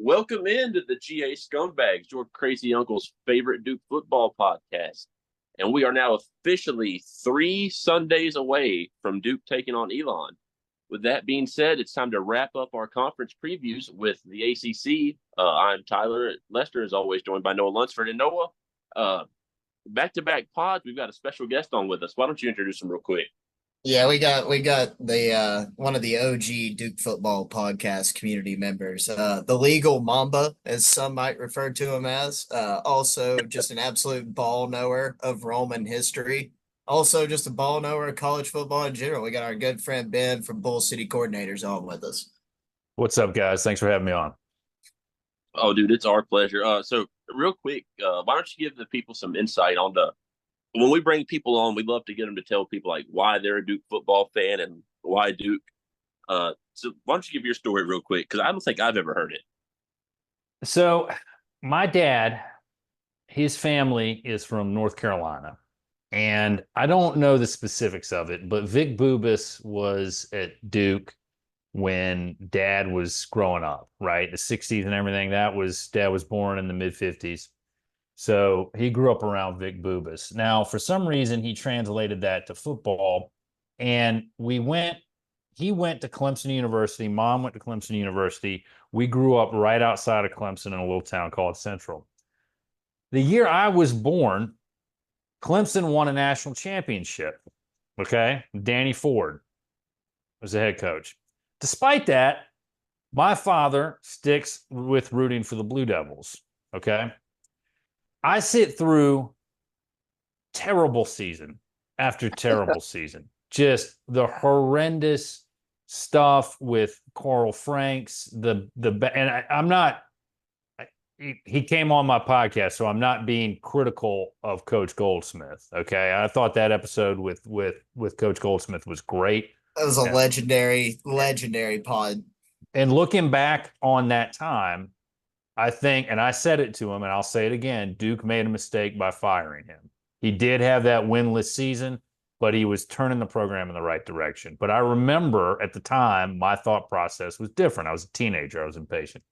Welcome into the GA Scumbags, your crazy uncle's favorite Duke football podcast. And we are now officially 3 Sundays away from Duke taking on Elon. With that being said, it's time to wrap up our conference previews with the ACC. I'm Tyler Lester, as always, joined by Noah Lunsford. And Noah, back-to-back pods, we've got a special guest on with us. Why don't you introduce him real quick? Yeah, we got the one of the OG Duke football podcast community members, the legal Mamba, as some might refer to him as. Also, just an absolute ball knower of Roman history. Also, just a ball knower of college football in general. We got our good friend Ben from Bull City Coordinators on with us. What's up, guys? Thanks for having me on. Oh, dude, it's our pleasure. So, real quick, why don't you give the people some insight on when we bring people on, we love to get them to tell people like why they're a Duke football fan and why Duke. So why don't you give your story real quick? Because I don't think I've ever heard it. So my dad, his family is from North Carolina. And I don't know the specifics of it, but Vic Bubas was at Duke when dad was growing up, right? The 60s and everything. Dad was born in the mid-50s. So he grew up around Vic Bubas. Now, for some reason, he translated that to football. And he went to Clemson University. Mom went to Clemson University. We grew up right outside of Clemson in a little town called Central. The year I was born, Clemson won a national championship. Okay. Danny Ford was the head coach. Despite that, my father sticks with rooting for the Blue Devils. Okay. I sit through terrible season after terrible season. Just the horrendous stuff with Carl Franks. I'm not. He came on my podcast, so I'm not being critical of Coach Goldsmith. Okay, I thought that episode with Coach Goldsmith was great. That was a legendary pod. And looking back on that time, I think, and I said it to him, and I'll say it again, Duke made a mistake by firing him. He did have that winless season, but he was turning the program in the right direction. But I remember at the time, my thought process was different. I was a teenager. I was impatient.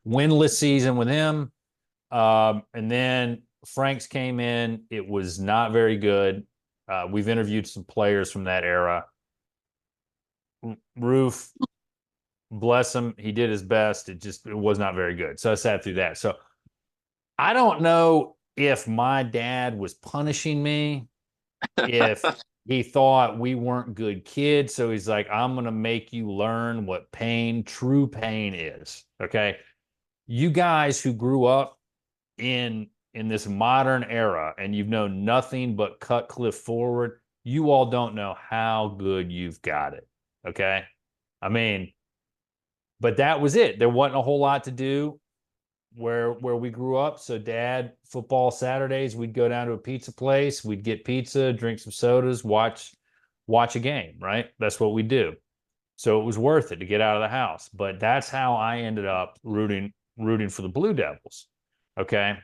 Winless season with him. And then Franks came in. It was not very good. We've interviewed some players from that era. Roof, bless him, he did his best. It was not very good. So I sat through that. So I don't know if my dad was punishing me, if he thought we weren't good kids. So he's like, I'm going to make you learn what true pain is. Okay. You guys who grew up in this modern era and you've known nothing but Cutcliffe forward, you all don't know how good you've got it. Okay. I mean, but that was it. There wasn't a whole lot to do where we grew up. So dad, football Saturdays, we'd go down to a pizza place. We'd get pizza, drink some sodas, watch a game, right? That's what we do. So it was worth it to get out of the house. But that's how I ended up rooting for the Blue Devils. Okay.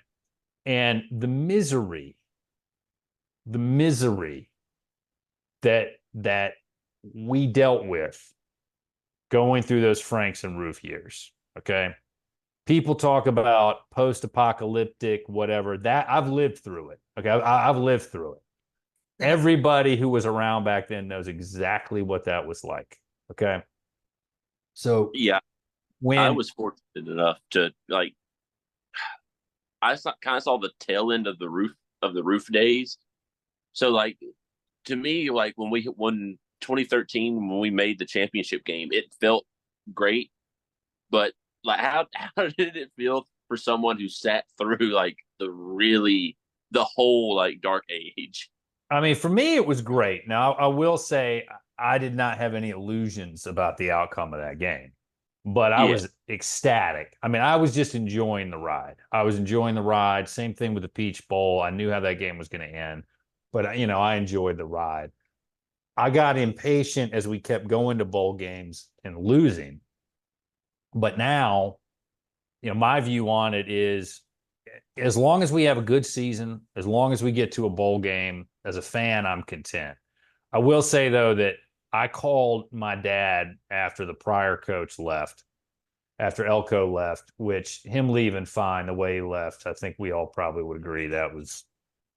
And the misery that we dealt with going through those Franks and Roof years, okay? People talk about post-apocalyptic, whatever. That I've lived through it, okay? I've lived through it. Everybody who was around back then knows exactly what that was like, okay? So yeah, I was fortunate enough to kind of saw the tail end of the roof days. So to me, when we won 2013 when we made the championship game, it felt great. But how did it feel for someone who sat through the whole dark age? I mean, for me, it was great. Now, I will say I did not have any illusions about the outcome of that game, but I was ecstatic. I mean, I was just enjoying the ride. Same thing with the Peach Bowl. I knew how that game was going to end, but I enjoyed the ride. I got impatient as we kept going to bowl games and losing. But now, my view on it is as long as we have a good season, as long as we get to a bowl game, as a fan, I'm content. I will say, though, that I called my dad after the prior coach left after Elko left, which him leaving fine the way he left, I think we all probably would agree that was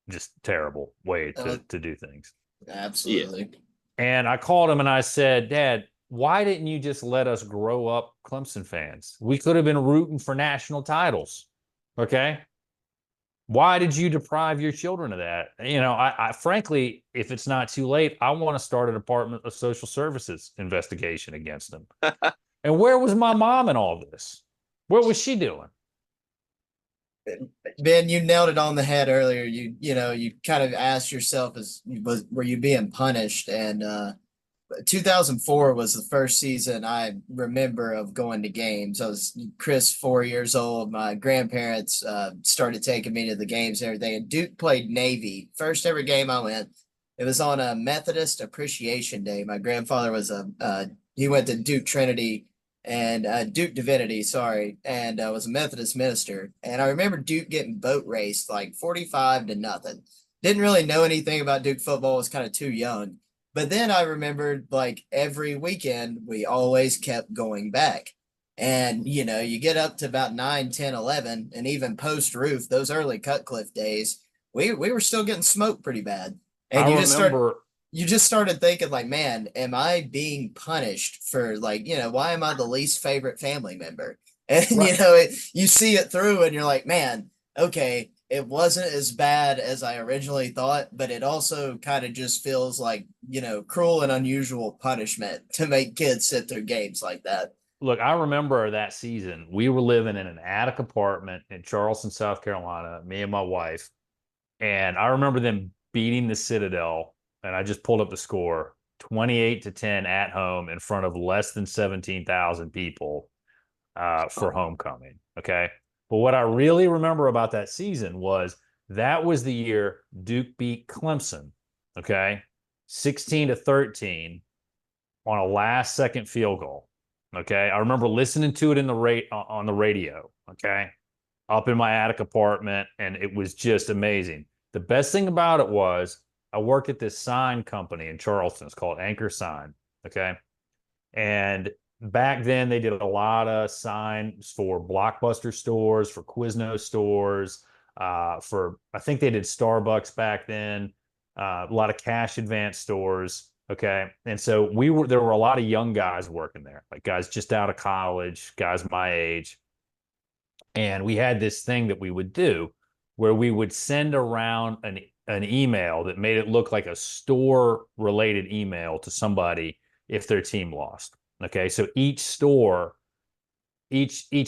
just terrible way to do things. Absolutely. Yeah. And I called him and I said, Dad, why didn't you just let us grow up Clemson fans? We could have been rooting for national titles. Okay. Why did you deprive your children of that? You know, I frankly, if it's not too late, I want to start a Department of Social Services investigation against them. And where was my mom in all this? What was she doing? Ben, you nailed it on the head earlier. You kind of asked yourself, were you being punished? And 2004 was the first season I remember of going to games. I was Chris, 4 years old. My grandparents started taking me to the games and everything. And Duke played Navy. First ever game I went. It was on a Methodist Appreciation Day. My grandfather was he went to Duke Trinity and Duke Divinity, sorry, and was a Methodist minister. And I remember Duke getting boat raced like 45-0. Didn't really know anything about Duke football. Was kind of too young. But then I remembered like every weekend, we always kept going back. And, you get up to about 9, 10, 11, and even post roof, those early Cutcliffe days, we were still getting smoked pretty bad. And you just started thinking like, man, am I being punished for like, why am I the least favorite family member? And, Right. you see it through and you're like, man, okay, it wasn't as bad as I originally thought, but it also kind of just feels like, cruel and unusual punishment to make kids sit through games like that. Look, I remember that season. We were living in an attic apartment in Charleston, South Carolina, me and my wife. And I remember them beating the Citadel, and I just pulled up the score 28-10 at home in front of less than 17,000 people for homecoming. Okay. But what I really remember about that season was that was the year Duke beat Clemson. Okay. 16-13 on a last second field goal. Okay. I remember listening to it on the radio. Okay. Up in my attic apartment, and it was just amazing. The best thing about it was I worked at this sign company in Charleston. It's called Anchor Sign. Okay. And back then they did a lot of signs for Blockbuster stores, for Quiznos stores, I think they did Starbucks back then, a lot of cash advance stores. Okay. And so there were a lot of young guys working there, like guys just out of college, guys my age. And we had this thing that we would do where we would send around an email that made it look like a store related email to somebody if their team lost. Okay. So each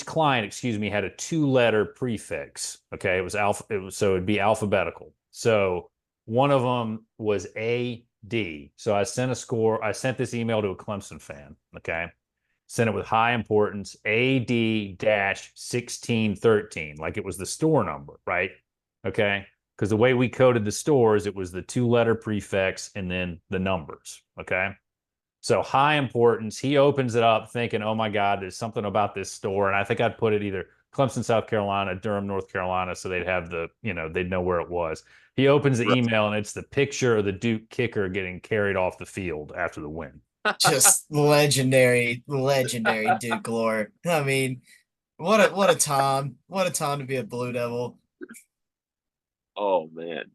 client, excuse me, had a 2-letter prefix. Okay. So it'd be alphabetical. So one of them was AD. So I sent this email to a Clemson fan. Okay. Sent it with high importance, AD-1613, like it was the store number, right? Okay. Because the way we coded the stores, it was the 2-letter prefix and then the numbers. Okay. So high importance. He opens it up thinking, oh my God, there's something about this store. And I think I'd put it either Clemson, South Carolina, Durham, North Carolina. So they'd have they'd know where it was. He opens the email and it's the picture of the Duke kicker getting carried off the field after the win. Just legendary Duke lore. I mean, what a time to be a Blue Devil. Oh man.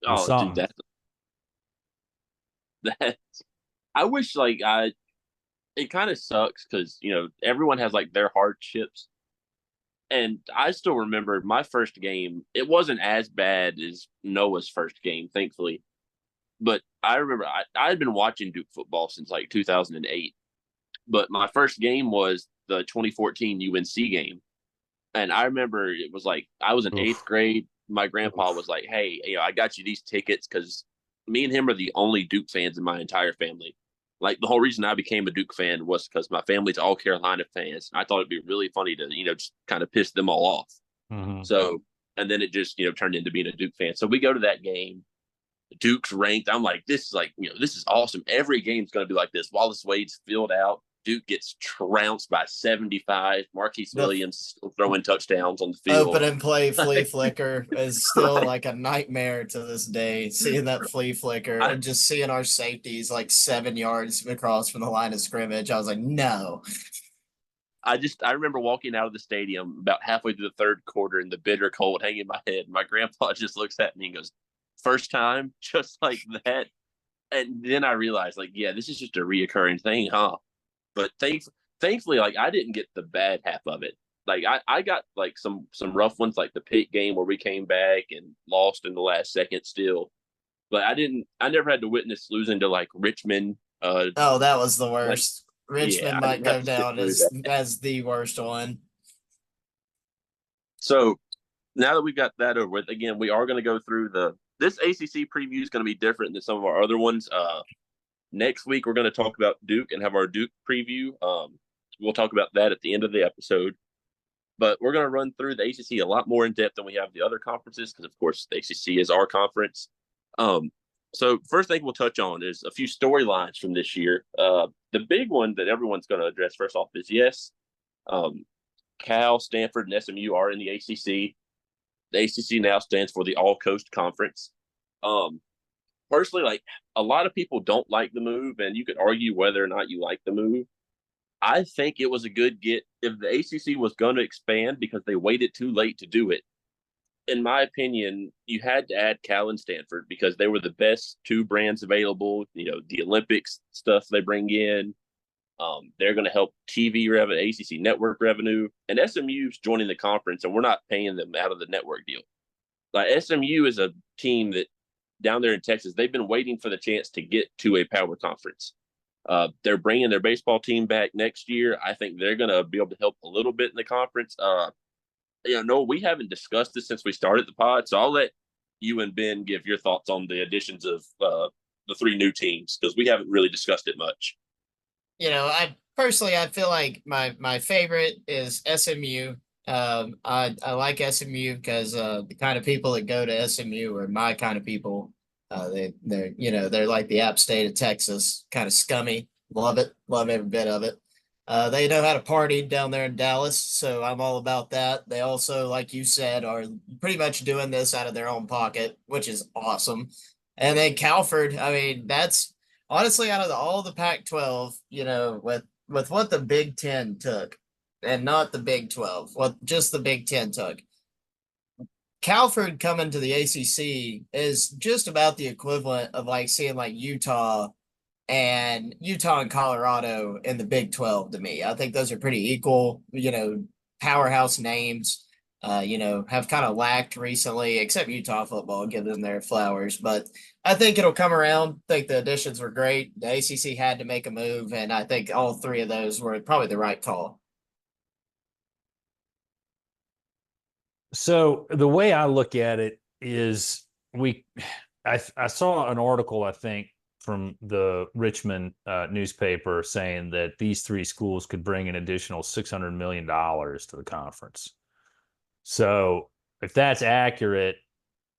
Oh, dude, that I wish it kind of sucks because everyone has like their hardships, and I still remember my first game. It wasn't as bad as Noah's first game, thankfully, but I remember I had been watching Duke football since like 2008, but my first game was the 2014 UNC game, and I remember it was like I was in eighth grade. My grandpa was like, "Hey, I got you these tickets because me and him are the only Duke fans in my entire family. Like the whole reason I became a Duke fan was because my family's all Carolina fans. I thought it'd be really funny to, just kind of piss them all off. Mm-hmm. So, and then it just, turned into being a Duke fan. So we go to that game. Duke's ranked. I'm like, this is this is awesome. Every game's going to be like this. Wallace Wade's filled out. Duke gets trounced by 75. Marquise Williams still throwing touchdowns on the field. Open and play flea flicker is still like a nightmare to this day. Seeing that flea flicker and just seeing our safeties like 7 yards across from the line of scrimmage. I was like, no. I remember walking out of the stadium about halfway through the third quarter in the bitter cold hanging in my head. My grandpa just looks at me and goes, "First time," just like that. And then I realized, like, yeah, this is just a reoccurring thing, huh? But thankfully, like, I didn't get the bad half of it. Like, I got like some rough ones, like the Pitt game where we came back and lost in the last second still. But I never had to witness losing to like Richmond. Oh, that was the Like, worst. yeah, Richmond I might didn't have go to sit down through that. as the worst one. So now that we've got that over with, again, we are going to go through this ACC preview is going to be different than some of our other ones. Next week we're going to talk about Duke and have our Duke preview. We'll talk about that at the end of the episode. But we're going to run through the ACC a lot more in depth than we have the other conferences because, of course, the ACC is our conference. So first thing we'll touch on is a few storylines from this year. The big one that everyone's going to address first off is yes, Cal, Stanford, and SMU are in the ACC. The ACC now stands for the All Coast Conference. Personally, like a lot of people don't like the move, and you could argue whether or not you like the move. I think it was a good get if the ACC was going to expand because they waited too late to do it. In my opinion, you had to add Cal and Stanford because they were the best two brands available. You know, the Olympics stuff they bring in. They're going to help TV revenue, ACC network revenue, and SMU's joining the conference, and we're not paying them out of the network deal. Like SMU is a team that down there in Texas, they've been waiting for the chance to get to a power conference. They're bringing their baseball team back next year. I think they're going to be able to help a little bit in the conference. No, we haven't discussed this since we started the pod, so I'll let you and Ben give your thoughts on the additions of the three new teams because we haven't really discussed it much. I feel like my favorite is SMU. I like SMU because the kind of people that go to SMU are my kind of people. They're like the App State of Texas, kind of scummy. Love it, love every bit of it. They know how to party down there in Dallas, so I'm all about that. They also, like you said, are pretty much doing this out of their own pocket, which is awesome. And then Calford, I mean, that's honestly out of all the Pac-12, with what the Big Ten took, and not the Big 12, what just the Big Ten took. Calford coming to the ACC is just about the equivalent of like seeing like Utah and Colorado in the Big 12 to me. I think those are pretty equal, powerhouse names, have kind of lacked recently, except Utah football, give them their flowers. But I think it'll come around. I think the additions were great. The ACC had to make a move, and I think all three of those were probably the right call. So the way I look at it is I saw an article, I think, from the Richmond newspaper saying that these three schools could bring an additional $600 million to the conference. So if that's accurate,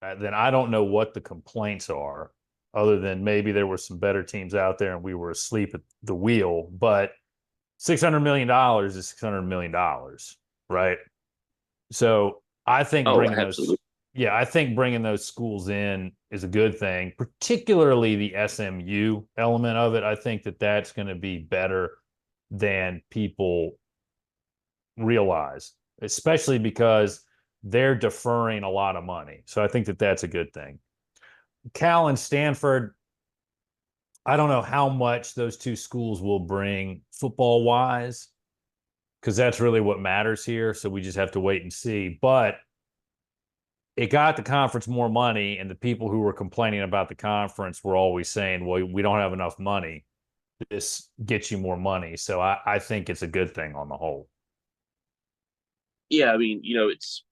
then I don't know what the complaints are, other than maybe there were some better teams out there and we were asleep at the wheel. But $600 million is $600 million, right? So I think bringing those schools in is a good thing, particularly the SMU element of it. I think that's going to be better than people realize, especially because they're deferring a lot of money. So I think that's a good thing. Cal and Stanford, I don't know how much those two schools will bring football-wise, because that's really what matters here. So we just have to wait and see. But it got the conference more money, and the people who were complaining about the conference were always saying, well, we don't have enough money. This gets you more money. So I think it's a good thing on the whole. Yeah, I mean, it's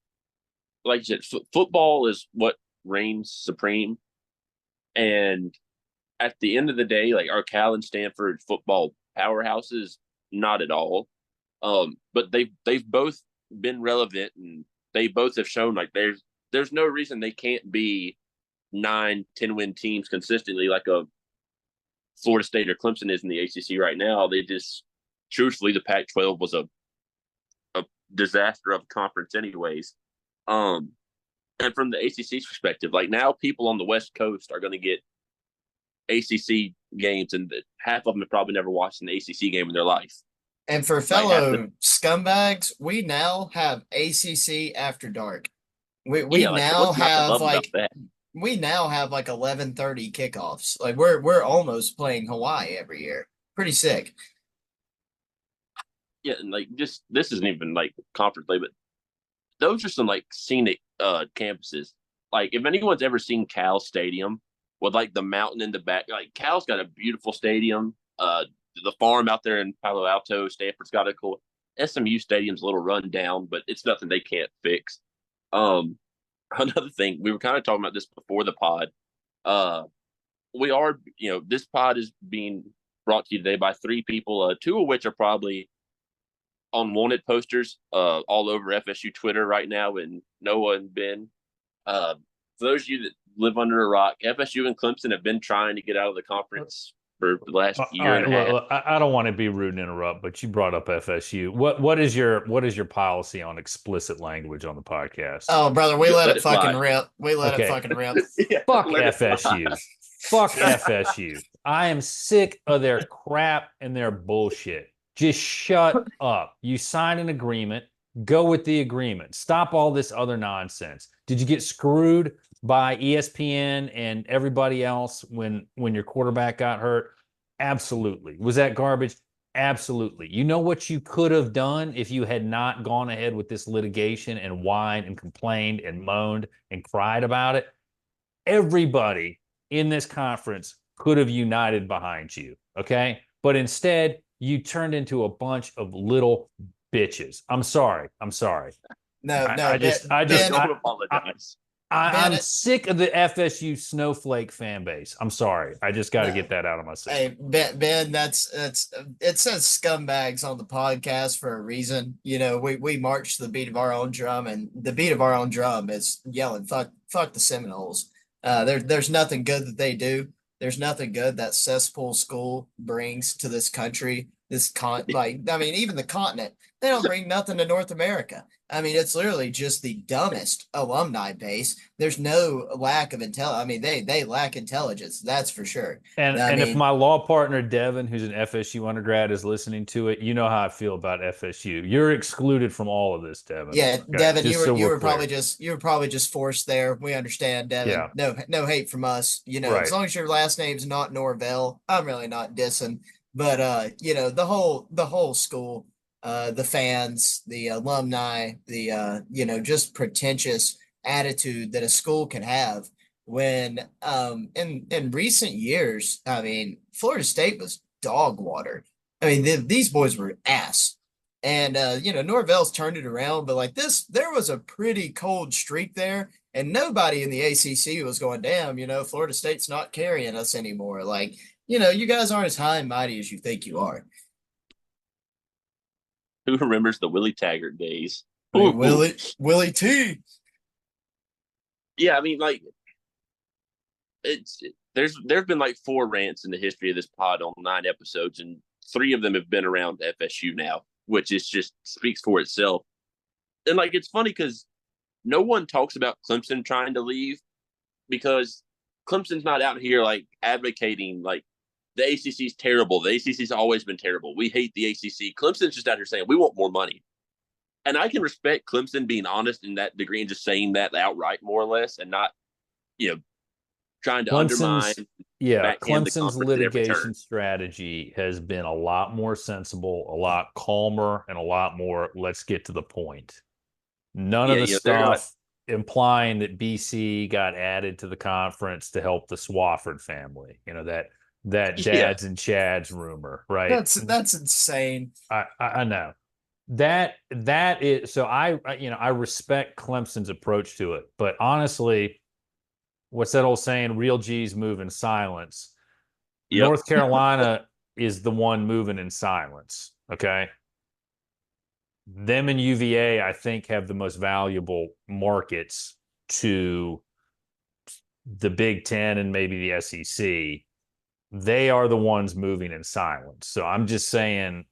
like you said, football is what reigns supreme. And at the end of the day, like are Cal and Stanford football powerhouses? Not at all. But they've both been relevant, and they both have shown like there's no reason they can't be 9-10 win teams consistently like a Florida State or Clemson is in the ACC right now. They just truthfully the Pac-12 was a disaster of a conference anyways. And from the ACC's perspective, like now people on the West Coast are going to get ACC games, and half of them have probably never watched an ACC game in their life. And for Might have to, fellow scumbags, we now have ACC after dark. We yeah, like now what's not to have love about like that? 11:30 kickoffs. Like we're almost playing Hawaii every year. Pretty sick. Yeah, and like just this isn't even like conference play, but those are some like scenic campuses. Like if anyone's ever seen Cal Stadium with like the mountain in the back, like Cal's got a beautiful stadium. The farm out there in Palo Alto, Stanford's got a cool. SMU Stadium's a little run down, but it's nothing they can't fix. Um, Another thing, we were kind of talking about this before the pod. Uh, we are, this pod is being brought to you today by three people, two of which are probably on wanted posters all over FSU Twitter right now, and Noah and Ben. Uh, for those of you that live under a rock, FSU and Clemson have been trying to get out of the conference for the last All year right, and a half. look, I don't want to be rude and interrupt, but you brought up FSU. What is your policy on explicit language on the podcast? Oh, brother, we let Let it it fucking fly. rip. We let it Okay. fucking rip. Yeah, Fuck let it fly. FSU. Fuck FSU. I am sick of their crap and their bullshit. Just shut up. You signed an agreement. Go with the agreement. Stop all this other nonsense. Did you get screwed by ESPN and everybody else when your quarterback got hurt? Absolutely. Was that garbage? Absolutely. You know what you could have done if you had not gone ahead with this litigation and whined and complained and moaned and cried about it? Everybody in this conference could have united behind you. Okay. But instead, you turned into a bunch of little bitches. I'm sorry. I'm sorry. No, I, no, I just, I Ben, just, Don't I, apologize. Ben, I'm sick of the FSU snowflake fan base. I'm sorry. I just got to no. get that out of my Hey, system. Ben, that's it says scumbags on the podcast for a reason. We march to the beat of our own drum, and the beat of our own drum is yelling fuck the Seminoles. There's nothing good that they do. There's nothing good that cesspool school brings to this country. Even the continent, they don't bring nothing to North America. I mean, it's literally just the dumbest alumni base. There's no lack of intel. I mean, they lack intelligence, that's for sure. And I and if mean, my law partner Devin, who's an FSU undergrad, is listening to it, you know how I feel about FSU. You're excluded from all of this, Devin. yeah, Okay, Devin, just so you we're were probably clear. just forced there. We understand, Devin. Yeah, No hate from us. As right. long as your last name's not Norvell, I'm really not dissing. But the whole school, the fans, the alumni, the just pretentious attitude that a school can have when in recent years, I mean, Florida State was dog water. I mean, these boys were ass. And Norvell's turned it around, but like this, there was a pretty cold streak there, and nobody in the ACC was going, damn, Florida State's not carrying us anymore. Like, you guys aren't as high and mighty as you think you are. Who remembers the Willie Taggart days? I mean, Ooh. Willie T. Yeah, I mean, like there's been like four rants in the history of this pod on 9 episodes, and three of them have been around FSU now, which is just speaks for itself. And like it's funny because no one talks about Clemson trying to leave because Clemson's not out here like advocating like the ACC is terrible. The ACC's always been terrible. We hate the ACC. Clemson's just out here saying we want more money. And I can respect Clemson being honest in that degree and just saying that outright, more or less, and not, you know, trying to undermine, Clemson's yeah, backhand the Clemson's conference at every turn. litigation strategy has been a lot more sensible, a lot calmer, and a lot more let's get to the point. None of Yeah, the they're not. stuff implying that BC got added to the conference to help the Swafford family. That Yeah, dads and chads rumor, right? That's insane. I know. That is so I respect Clemson's approach to it, but honestly, what's that old saying? Real G's move in silence. yep, North Carolina is the one moving in silence. Okay. Them and UVA, I think, have the most valuable markets to the Big Ten and maybe the SEC. They are the ones moving in silence. So I'm just saying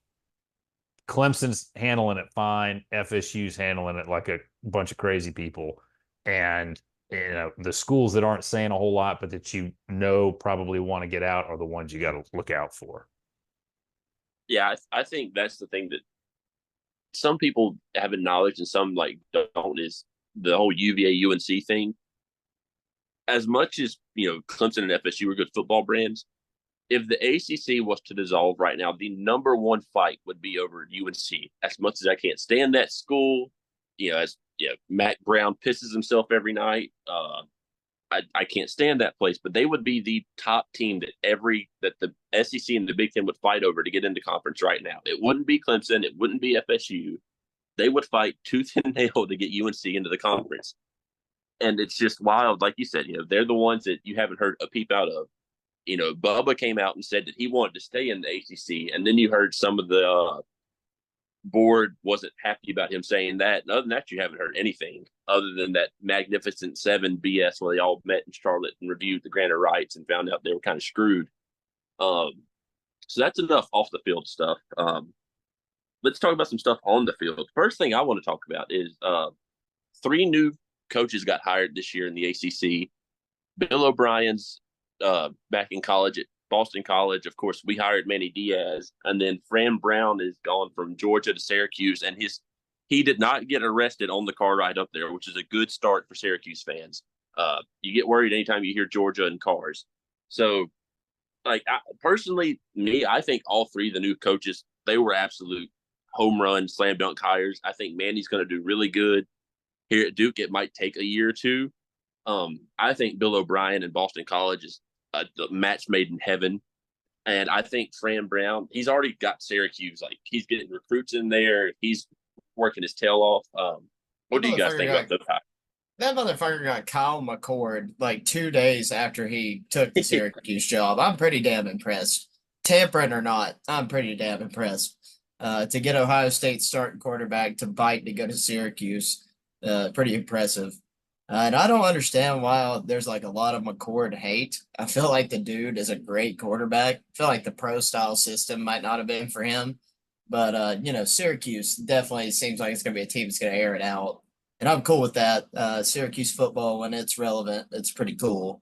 Clemson's handling it fine. FSU's handling it like a bunch of crazy people. And the schools that aren't saying a whole lot, but that probably want to get out are the ones you got to look out for. Yeah, I think that's the thing that some people have acknowledged and some like don't is the whole UVA UNC thing. As much as Clemson and FSU are good football brands, if the ACC was to dissolve right now, the number one fight would be over UNC. As much as I can't stand that school, Mac Brown pisses himself every night. I can't stand that place, but they would be the top team that the SEC and the Big Ten would fight over to get into conference right now. It wouldn't be Clemson, it wouldn't be FSU. They would fight tooth and nail to get UNC into the conference. And it's just wild, like you said. They're the ones that you haven't heard a peep out of. Bubba came out and said that he wanted to stay in the ACC, and then you heard some of the board wasn't happy about him saying that. And other than that, you haven't heard anything other than that Magnificent Seven BS where they all met in Charlotte and reviewed the grant of rights and found out they were kind of screwed. So that's enough off the field stuff. Let's talk about some stuff on the field. First thing I want to talk about is 3 new coaches got hired this year in the ACC. Bill O'Brien's back in college at Boston College. Of course, we hired Manny Diaz, and then Fran Brown is gone from Georgia to Syracuse, and he did not get arrested on the car ride up there, which is a good start for Syracuse fans. You get worried anytime you hear Georgia in cars. So, I think all 3 of the new coaches, they were absolute home run, slam dunk hires. I think Manny's going to do really good here at Duke. It might take a year or two. I think Bill O'Brien and Boston College is a match made in heaven. And I think Fran Brown, he's already got Syracuse. Like, he's getting recruits in there. He's working his tail off. What do you guys think about those guys? That motherfucker got Kyle McCord like 2 days after he took the Syracuse job. I'm pretty damn impressed. Tampering or not, I'm pretty damn impressed. To get Ohio State starting quarterback to bite to go to Syracuse, pretty impressive. And I don't understand why there's like a lot of McCord hate. I feel like the dude is a great quarterback. I feel like the pro style system might not have been for him. But, Syracuse definitely seems like it's going to be a team that's going to air it out. And I'm cool with that. Syracuse football, when it's relevant, it's pretty cool.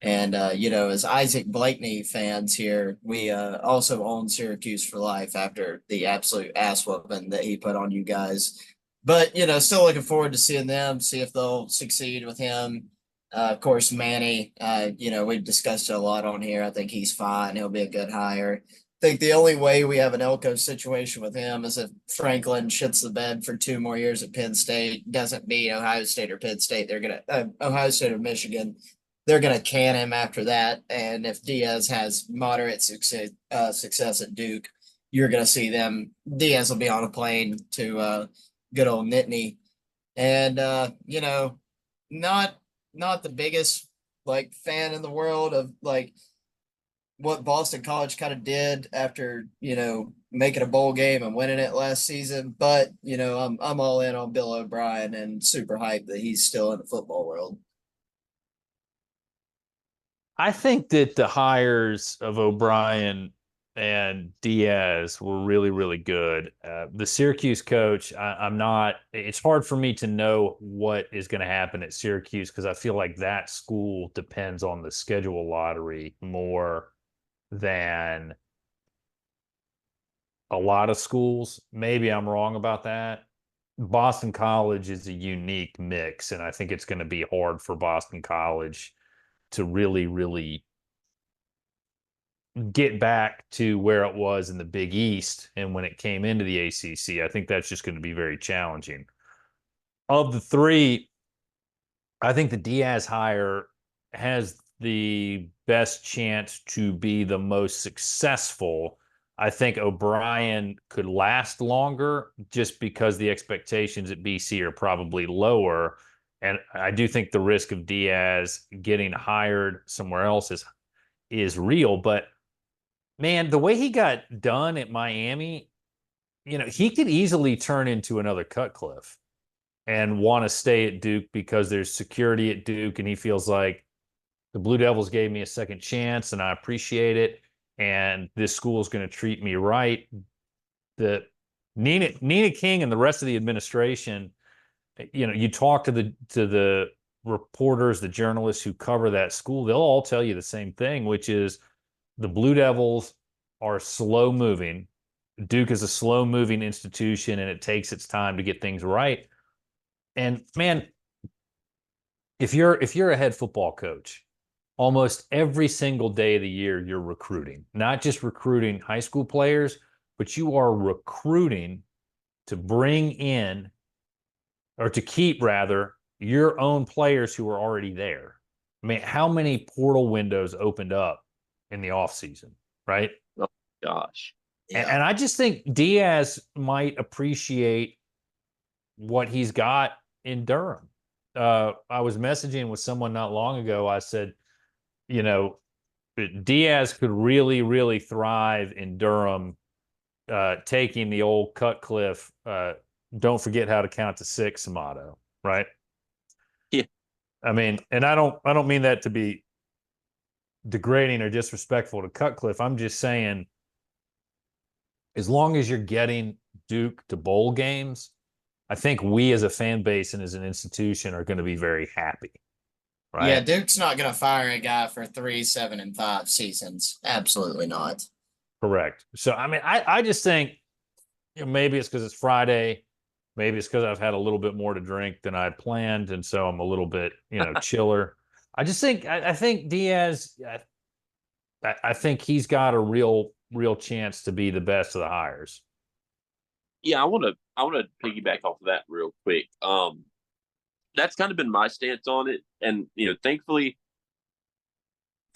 And, as Isaac Blakeney fans here, we also own Syracuse for life after the absolute ass whooping that he put on you guys. But, still looking forward to seeing them, see if they'll succeed with him. Of course, Manny, we've discussed it a lot on here. I think he's fine. He'll be a good hire. I think the only way we have an Elko situation with him is if Franklin shits the bed for 2 more years at Penn State, doesn't beat Ohio State or Penn State. They're going to Ohio State or Michigan. They're going to can him after that. And if Diaz has moderate success at Duke, you're going to see them. Diaz will be on a plane to good old Nittany. And, not the biggest fan in the world of what Boston College kind of did after, making a bowl game and winning it last season. But, I'm all in on Bill O'Brien and super hyped that he's still in the football world. I think that the hires of O'Brien and Diaz were really, really good. The Syracuse coach, it's hard for me to know what is going to happen at Syracuse because I feel like that school depends on the schedule lottery more than a lot of schools. Maybe I'm wrong about that. Boston College is a unique mix, and I think it's going to be hard for Boston College to really, really get back to where it was in the Big East and when it came into the ACC. I think that's just going to be very challenging. Of the 3, I think the Diaz hire has the best chance to be the most successful. I think O'Brien could last longer just because the expectations at BC are probably lower. And I do think the risk of Diaz getting hired somewhere else is real. But, man, the way he got done at Miami, he could easily turn into another Cutcliffe and want to stay at Duke because there's security at Duke, and he feels like the Blue Devils gave me a second chance, and I appreciate it, and this school is going to treat me right. The Nina King and the rest of the administration, you talk to the reporters, the journalists who cover that school, they'll all tell you the same thing, which is the Blue Devils are slow moving. Duke is a slow-moving institution, and it takes its time to get things right. And man, if you're a head football coach, almost every single day of the year you're recruiting, not just recruiting high school players, but you are recruiting to bring in, or to keep rather, your own players who are already there. I mean, how many portal windows opened up in the offseason, right? Oh gosh. And I just think Diaz might appreciate what he's got in Durham. I was messaging with someone not long ago. I said, you know, Diaz could really, really thrive in Durham, taking the old Cutcliffe, don't forget how to count to six motto, right? Yeah. I mean, and I don't mean that to be degrading or disrespectful to Cutcliffe. I'm just saying, as long as you're getting Duke to bowl games, I think we as a fan base and as an institution are going to be very happy. Right? Yeah, Duke's not going to fire a guy for 3, 7, and 5 seasons. Absolutely not. Correct. So, I mean, I just think, maybe it's because it's Friday. Maybe it's because I've had a little bit more to drink than I planned. And so I'm a little bit, chiller. I just think, I think Diaz, I think he's got a real chance to be the best of the hires. Yeah, I want to piggyback off of that real quick. That's kind of been my stance on it, and thankfully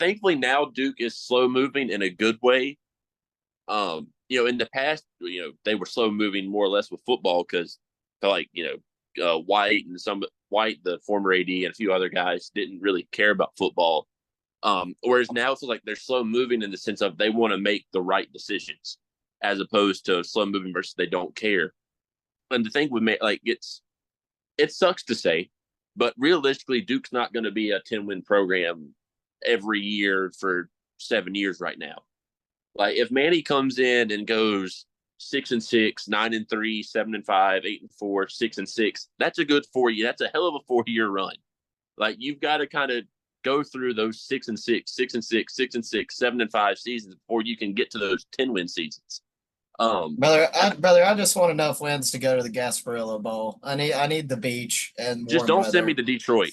now Duke is slow moving in a good way. In the past, they were slow moving more or less with football because, like, White, the former AD, and a few other guys didn't really care about football. Whereas now it's like they're slow moving in the sense of they want to make the right decisions, as opposed to slow moving versus they don't care. And the thing with me, like, it sucks to say, but realistically, Duke's not going to be a 10-win program every year for 7 years right now. Like, if Manny comes in and goes 6-6, 9-3, 7-5, 8-4, 6-6, that's a good 4 year. That's a hell of a 4-year run. Like, you've got to kind of go through those 6-6, 6-6, 6-6, 7-5 seasons before you can get to those 10-win seasons. Brother, I just want enough wins to go to the Gasparilla Bowl. I need the beach and just warm don't send weather. me to Detroit.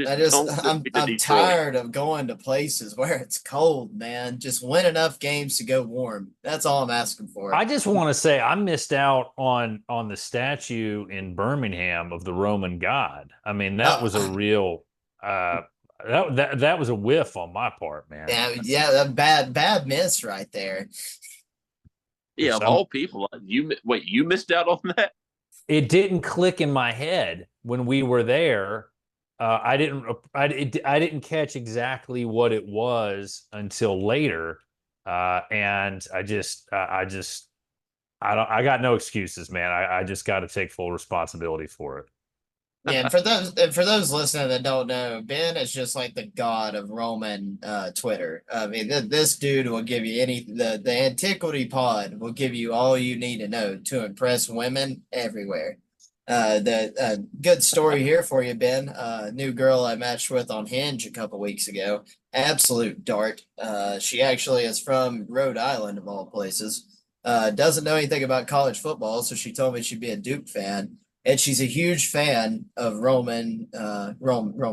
I'm tired of going to places where it's cold, man. Just win enough games to go warm. That's all I'm asking for. I just want to say I missed out on the statue in Birmingham of the Roman god. I mean, that was a real that was a whiff on my part, man. Yeah, bad miss right there. Yeah, of all people, you missed out on that? It didn't click in my head when we were there. I didn't catch exactly what it was until later, and I got no excuses, man. I just got to take full responsibility for it. Yeah, and for those listening that don't know, Ben is just like the god of Roman Twitter. I mean, this dude will give you the Antiquity Pod will give you all you need to know to impress women everywhere. The good story here for you, Ben. New girl I matched with on Hinge a couple weeks ago. Absolute dart. She actually is from Rhode Island, of all places. Doesn't know anything about college football, so she told me she'd be a Duke fan, and she's a huge fan of Roman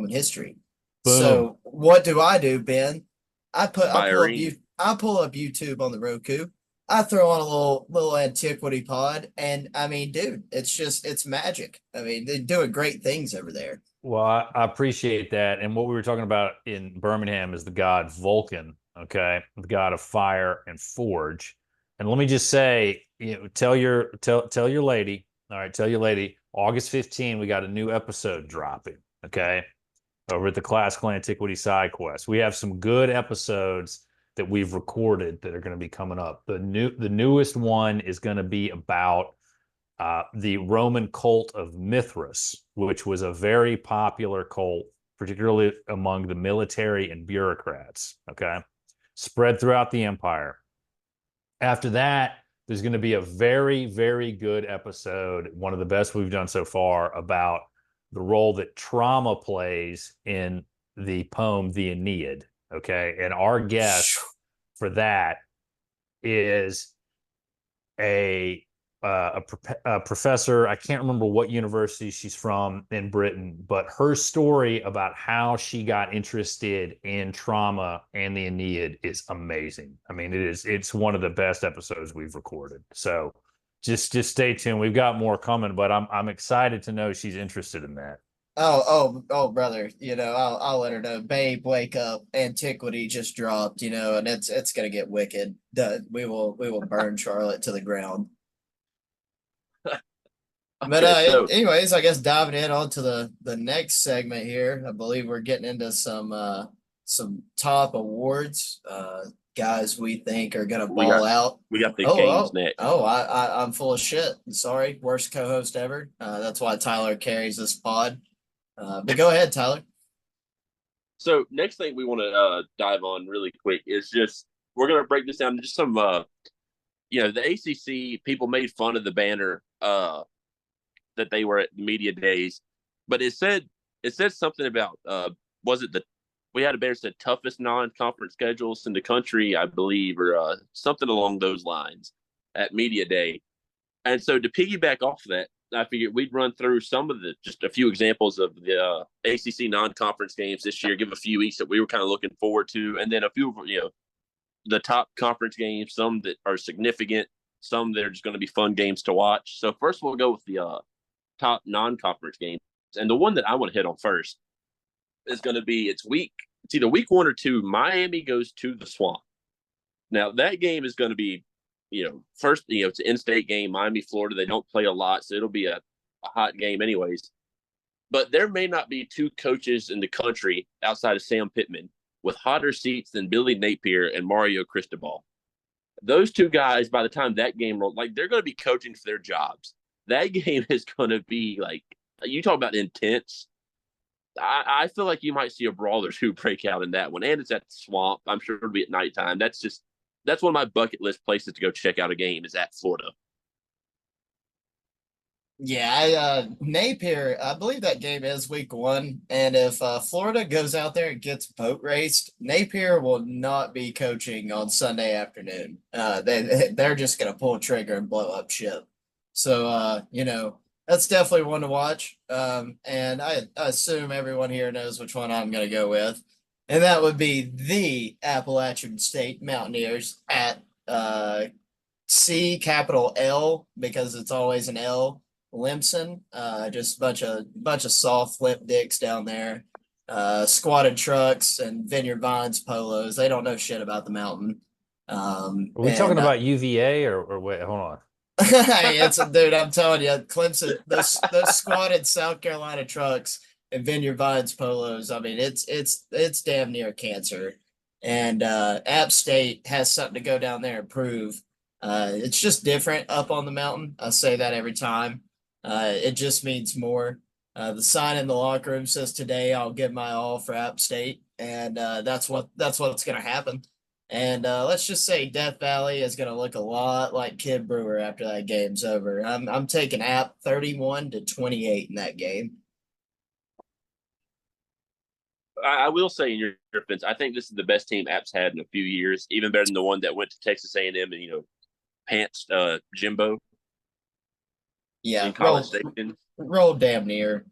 history. Boom. So what do, Ben? I pull up YouTube on the Roku. I throw on a little Antiquity Pod, and I mean, dude, it's magic. I mean, they're doing great things over there. Well, I appreciate that. And what we were talking about in Birmingham is the god Vulcan, okay, the god of fire and forge. And let me just say, tell your lady, all right, tell your lady, August 15, we got a new episode dropping, okay, over at the Classical Antiquity Side Quest. We have some good episodes that we've recorded that are going to be coming up. The newest one is going to be about the Roman cult of Mithras, which was a very popular cult, particularly among the military and bureaucrats, okay, spread throughout the empire. After that, there's going to be a very, very good episode, one of the best we've done so far, about the role that trauma plays in the poem The Aeneid, okay? And our guest for that is a professor. I can't remember what university she's from in Britain, but her story about how she got interested in trauma and the Aeneid is amazing. I mean, it's one of the best episodes we've recorded. So just stay tuned. We've got more coming, but I'm excited to know she's interested in that. Oh, brother. I'll let her know. Babe, wake up! Antiquity just dropped. And it's gonna get wicked. We will burn Charlotte to the ground. But Okay, so anyways, I guess diving in onto the next segment here, I believe we're getting into some top awards. Guys we think are gonna ball out. we got the games next. I'm full of shit. Sorry, worst co-host ever. That's why Tyler carries this pod. But go ahead, Tyler. So next thing we want to dive on really quick is just we're going to break this down to just some the ACC people made fun of the banner that they were at media days, but it said something about we had a banner that said toughest non-conference schedules in the country, I believe, or something along those lines at media day. And so to piggyback off of that, I figured we'd run through just a few examples of the ACC non-conference games this year, give a few each that we were kind of looking forward to, and then a few, the top conference games, some that are significant, some that are just going to be fun games to watch. So first we'll go with the top non-conference games. And the one that I want to hit on first is going to be, it's either week 1 or 2, Miami goes to the Swamp. Now that game is going to be, first, it's an in-state game, Miami, Florida. They don't play a lot, so it'll be a hot game anyways. But there may not be two coaches in the country outside of Sam Pittman with hotter seats than Billy Napier and Mario Cristobal. Those two guys, by the time that game rolls, they're going to be coaching for their jobs. That game is going to be you talk about intense. I feel like you might see a brawl or two break out in that one. And it's at the Swamp. I'm sure it'll be at nighttime. That's one of my bucket list places to go check out a game is at Florida. Yeah, Napier, I believe that game is week 1. And if Florida goes out there and gets boat raced, Napier will not be coaching on Sunday afternoon. They're just going to pull a trigger and blow up ship. So, that's definitely one to watch. And I assume everyone here knows which one I'm going to go with. And that would be the Appalachian State Mountaineers at C capital L, because it's always an L, Limson. Just a bunch of soft flip dicks down there. Squatted trucks and Vineyard Vines polos. They don't know shit about the mountain. Are we talking about UVA or wait, hold on. Dude, I'm telling you, Clemson, those squatted South Carolina trucks and Vineyard Vines polos. I mean, it's damn near cancer. And App State has something to go down there and prove. It's just different up on the mountain. I say that every time. It just means more. The sign in the locker room says, "Today I'll give my all for App State," and that's what's going to happen. And let's just say Death Valley is going to look a lot like Kid Brewer after that game's over. I'm taking App 31-28 in that game. I will say in your defense, I think this is the best team App's had in a few years, even better than the one that went to Texas A&M and pants Jimbo. Yeah, in College Station. Roll damn near.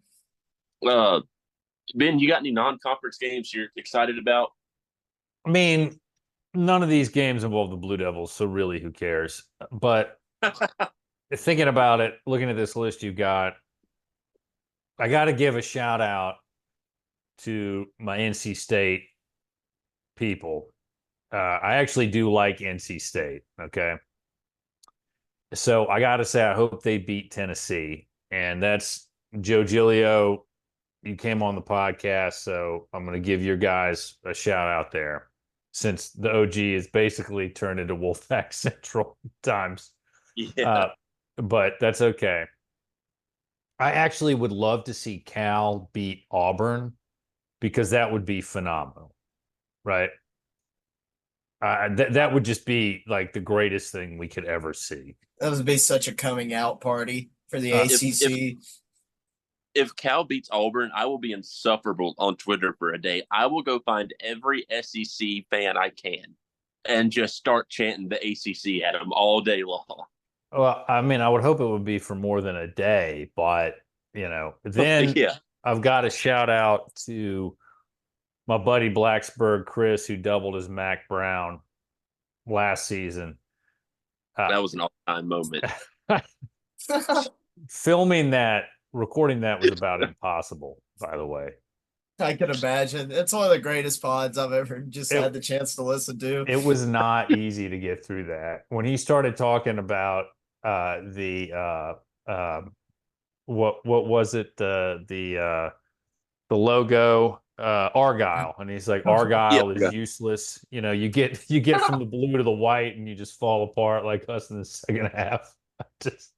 Ben, you got any non-conference games you're excited about? I mean, none of these games involve the Blue Devils, so really, who cares? But thinking about it, looking at this list you've got, I got to give a shout out to my NC State people. I actually do like NC State, okay? So I got to say, I hope they beat Tennessee. And that's Joe Giglio. You came on the podcast, so I'm going to give your guys a shout out there, since the OG is basically turned into Wolfpack Central times. Yeah. But that's okay. I actually would love to see Cal beat Auburn, because that would be phenomenal, right? That would just be like the greatest thing we could ever see. That would be such a coming out party for the ACC. If Cal beats Auburn, I will be insufferable on Twitter for a day. I will go find every SEC fan I can and just start chanting the ACC at them all day long. Well, I mean, I would hope it would be for more than a day, but then Yeah, I've got to shout out to my buddy Blacksburg Chris, who doubled as Mac Brown last season. that was an all-time moment. Filming that, recording that was about impossible, by the way. I can imagine. It's one of the greatest pods I've ever just It- had the chance to listen to. It was not easy to get through that. When he started talking about what was it, the logo, Argyle, and he's like, Yeah, Argyle is useless. You get from the blue to the white and you just fall apart like us in the second half. Just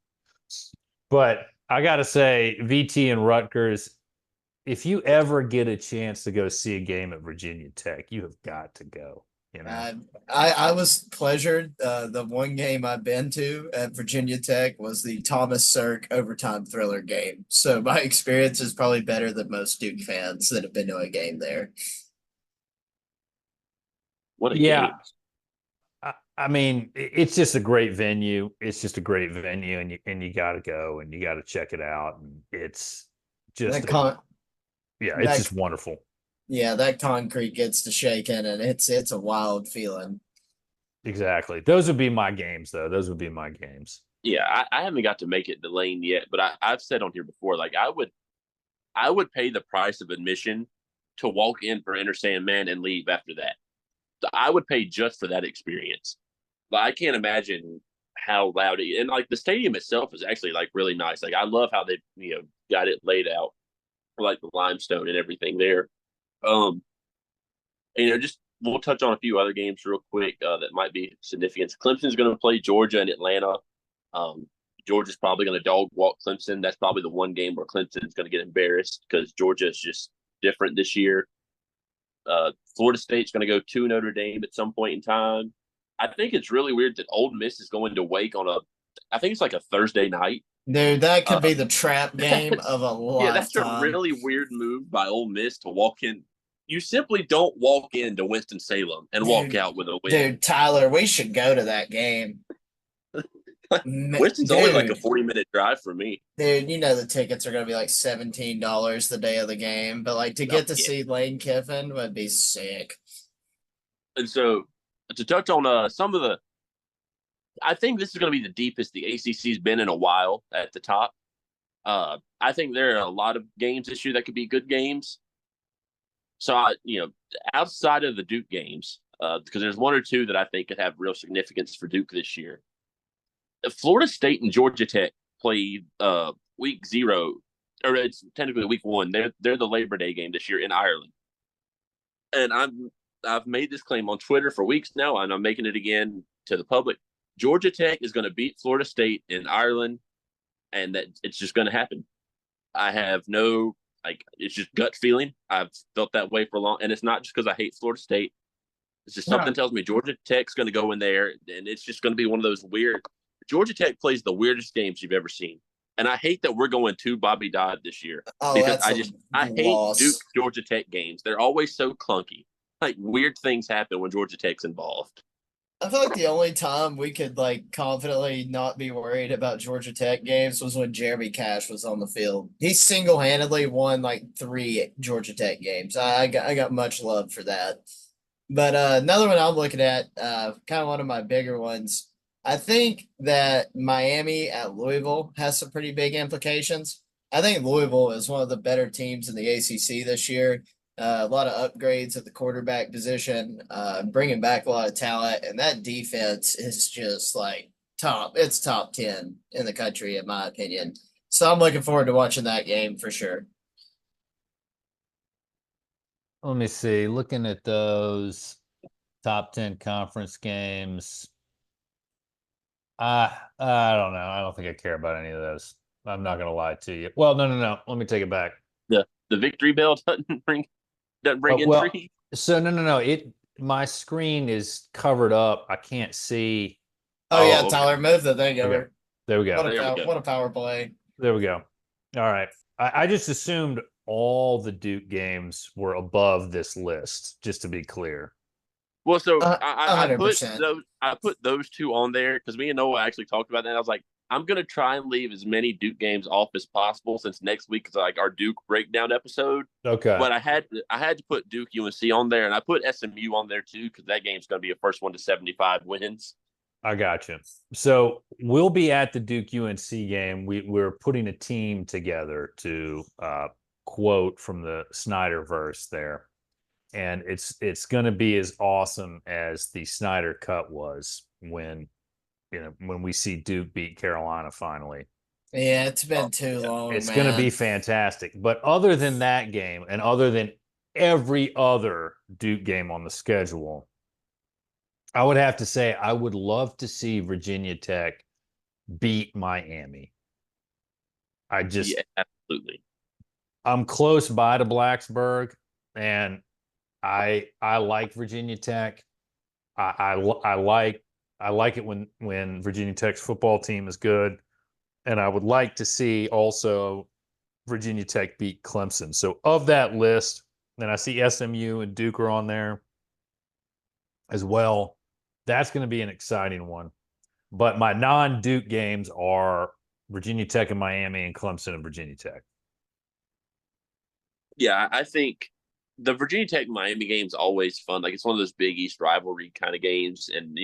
But I gotta say, VT and Rutgers, if you ever get a chance to go see a game at Virginia Tech, you have got to go. I was pleasured. The one game I've been to at Virginia Tech was the Thomas Sirk overtime thriller game. So my experience is probably better than most Duke fans that have been to a game there. what a Yeah, game. I mean, it's just a great venue. It's just a great venue, and you got to go and you got to check it out. And it's just, That con yeah, it's that just wonderful. yeah, that concrete gets to shaking and it's a wild feeling. Exactly. Those would be my games, though. Those would be my games. Yeah, I haven't got to make it to Lane yet, but I've said on here before, like I would pay the price of admission to walk in for Enter Sandman and leave after that. So I would pay just for that experience. But I can't imagine how loud it and like the stadium itself is actually like really nice. Like I love how they got it laid out for like the limestone and everything there. Um, just we'll touch on a few other games real quick that might be significant. Clemson's going to play Georgia and Atlanta. Um, Georgia's probably going to dog walk Clemson. That's probably the one game where Clemson's going to get embarrassed because Georgia is just different this year. Florida State's going to go to Notre Dame at some point in time. I think it's really weird that Ole Miss is going to Wake on I think it's like a Thursday night. Dude, that could be the trap game of a Yeah, that's a lifetime. really weird move by Ole Miss to walk in. You simply don't walk into Winston-Salem and walk out with a win. Dude, Tyler, we should go to that game. Winston's only like a 40-minute drive for me. Dude, you know the tickets are gonna be like $17 the day of the game, but like to get to see Lane Kiffin would be sick. And so to touch on some of the, I think this is going to be the deepest the ACC's been in a while at the top. I think there are a lot of games this year that could be good games. So outside of the Duke games, because there's one or two that I think could have real significance for Duke this year. Florida State and Georgia Tech play week 0, or it's technically week 1. They're the Labor Day game this year in Ireland, and I've made this claim on Twitter for weeks now, and I'm making it again to the public. Georgia Tech is going to beat Florida State in Ireland, and that it's just going to happen. I have no it's just gut feeling. I've felt that way for a long, and it's not just because I hate Florida State. It's just something tells me Georgia Tech's going to go in there, and it's just going to be one of those weird. Georgia Tech plays the weirdest games you've ever seen. And I hate that we're going to Bobby Dodd this year because I hate Duke Georgia Tech games. They're always so clunky. Like weird things happen when Georgia Tech's involved. I feel like the only time we could like confidently not be worried about Georgia Tech games was when Jeremy Cash was on the field. He single-handedly won like 3 Georgia Tech games. I got much love for that. But another one I'm looking at, kind of one of my bigger ones. I think that Miami at Louisville has some pretty big implications. I think Louisville is one of the better teams in the ACC this year. A lot of upgrades at the quarterback position, bringing back a lot of talent, and that defense is just like top. It's top 10 in the country, in my opinion. So I'm looking forward to watching that game for sure. Let me see. Looking at those top 10 conference games. I don't know. I don't think I care about any of those. I'm not going to lie to you. Well, no. Let me take it back. The victory bell doesn't bring intrigue. So no. My screen is covered up. I can't see. Oh yeah, okay. Tyler, move the thing over. There we go. What a power play. There we go. All right. I just assumed all the Duke games were above this list, just to be clear. Well, so I put 100%. those two on there because me and Noah actually talked about that. I was like, I'm gonna try and leave as many Duke games off as possible since next week is like our Duke breakdown episode. Okay. But I had to put Duke UNC on there, and I put SMU on there too because that game's gonna be a first one to 75 wins. I got you. So we'll be at the Duke UNC game. We're putting a team together to quote from the Snyderverse there. And it's going to be as awesome as the Snyder cut was when we see Duke beat Carolina finally. Yeah, it's been too long. It's going to be fantastic. But other than that game and other than every other Duke game on the schedule, I would have to say I would love to see Virginia Tech beat Miami. Yeah, absolutely. I'm close by to Blacksburg, and I like Virginia Tech. I like it when Virginia Tech's football team is good, and I would like to see also Virginia Tech beat Clemson. So of that list, then I see SMU and Duke are on there as well. That's going to be an exciting one. But my non-Duke games are Virginia Tech and Miami and Clemson and Virginia Tech. Yeah, I think the Virginia Tech Miami game's always fun. Like it's one of those Big East rivalry kind of games, and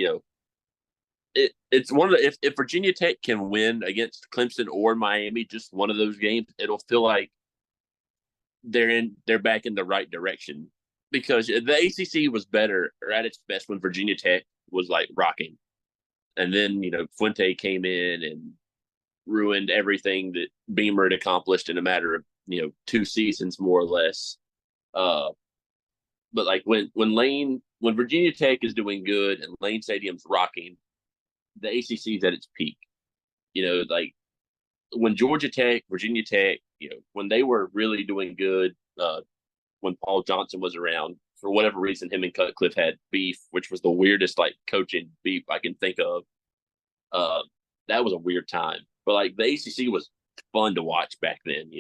it's one of the if Virginia Tech can win against Clemson or Miami, just one of those games, it'll feel like they're back in the right direction because the ACC was better or at its best when Virginia Tech was like rocking, and then Fuente came in and ruined everything that Beamer had accomplished in a matter of 2 seasons more or less. But like when Virginia Tech is doing good and Lane Stadium's rocking, the ACC is at its peak. Like when Georgia Tech, Virginia Tech, when they were really doing good, when Paul Johnson was around, for whatever reason, him and Cutcliffe had beef, which was the weirdest like coaching beef I can think of. That was a weird time, but like the ACC was fun to watch back then.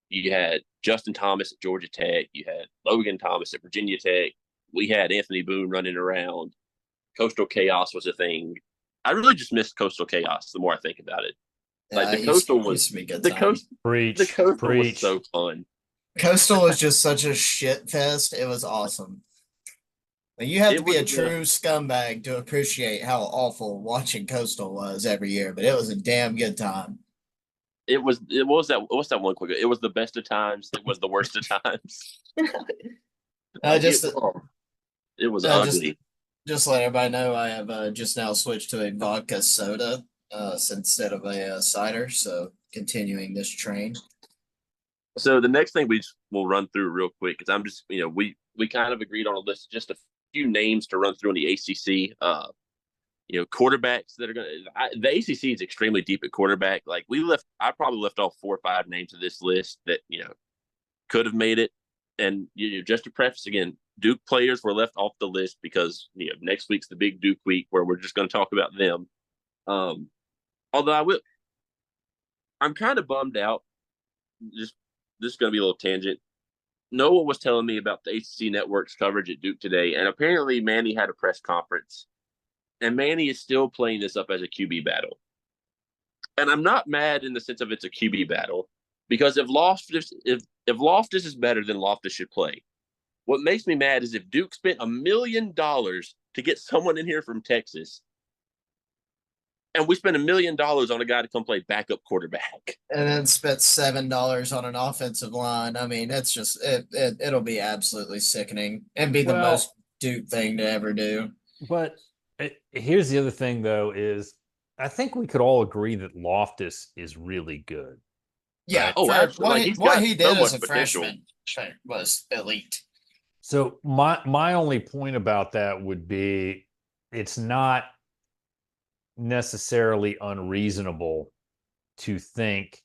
You had Justin Thomas at Georgia Tech, you had Logan Thomas at Virginia Tech, we had Anthony Boone running around. Coastal Chaos was a thing. I really just missed Coastal Chaos the more I think about it. Like the Coastal was the Coastal was so fun. Coastal was just such a shit fest. It was awesome. You have to be a true scumbag to appreciate how awful watching Coastal was every year, but it was a damn good time. It was what's that one quick? It was the best of times. It was the worst of times. It was ugly. Just let everybody know I have just now switched to a vodka soda instead of a cider. So continuing this train. So the next thing we'll run through real quick because I'm just we kind of agreed on a list of just a few names to run through in the ACC. Quarterbacks that are the ACC is extremely deep at quarterback. Like I probably left off 4 or 5 names of this list that could have made it. And just to preface again, Duke players were left off the list because next week's the big Duke week where we're just going to talk about them. Although I'm kind of bummed out. Just this is going to be a little tangent. Noah was telling me about the ACC Network's coverage at Duke today, and apparently Manny had a press conference, and Manny is still playing this up as a QB battle. And I'm not mad in the sense of it's a QB battle because if Loftus is better, then Loftus should play. What makes me mad is if Duke spent $1 million to get someone in here from Texas, and we spent $1 million on a guy to come play backup quarterback, and then spent $7 on an offensive line. I mean, it's just it'll be absolutely sickening and be the most Duke thing to ever do. But here's the other thing, though, is I think we could all agree that Loftus is really good. Yeah. Right? Oh, absolutely. What he did as a freshman was elite. So my only point about that would be it's not necessarily unreasonable to think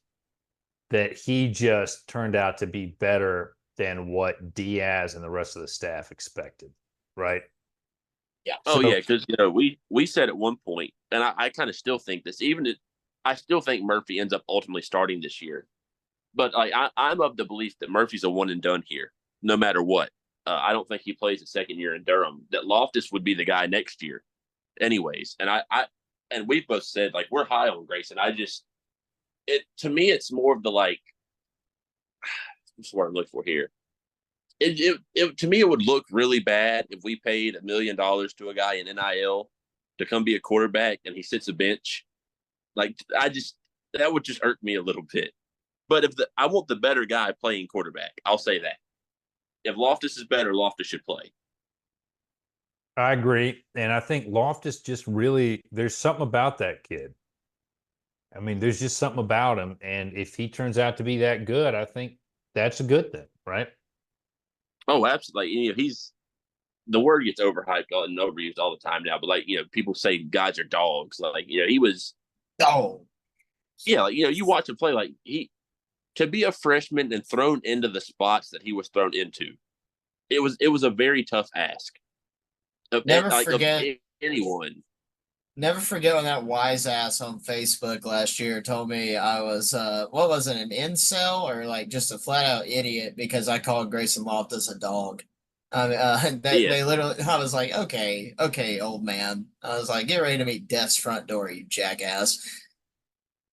that he just turned out to be better than what Diaz and the rest of the staff expected, right? Yeah. Because we said at one point, and I kind of still think this, I still think Murphy ends up ultimately starting this year, but I'm of the belief that Murphy's a one and done here, no matter what. I don't think he plays a second year in Durham. That Loftus would be the guy next year, anyways. And and we've both said like we're high on Grayson. To me, it's more of the like. What's the word I'm looking for here? To me, it would look really bad if we paid $1 million to a guy in NIL to come be a quarterback and he sits a bench. Like that would just irk me a little bit. But I want the better guy playing quarterback, I'll say that. If Loftus is better, Loftus should play. I agree. And I think Loftus just really, there's something about that kid. I mean, there's just something about him. And if he turns out to be that good, I think that's a good thing, right? Oh, absolutely. The word gets overhyped and overused all the time now, but people say guys are dogs. He was dog. Yeah, you watch him play to be a freshman and thrown into the spots that he was thrown into. It was a very tough ask. Never forget of anyone. Never forget when that wise ass on Facebook last year told me I was what was it, an incel or just a flat out idiot because I called Grayson Loftus a dog. I mean, they literally. I was like, okay, old man. I was like, get ready to meet death's front door, you jackass.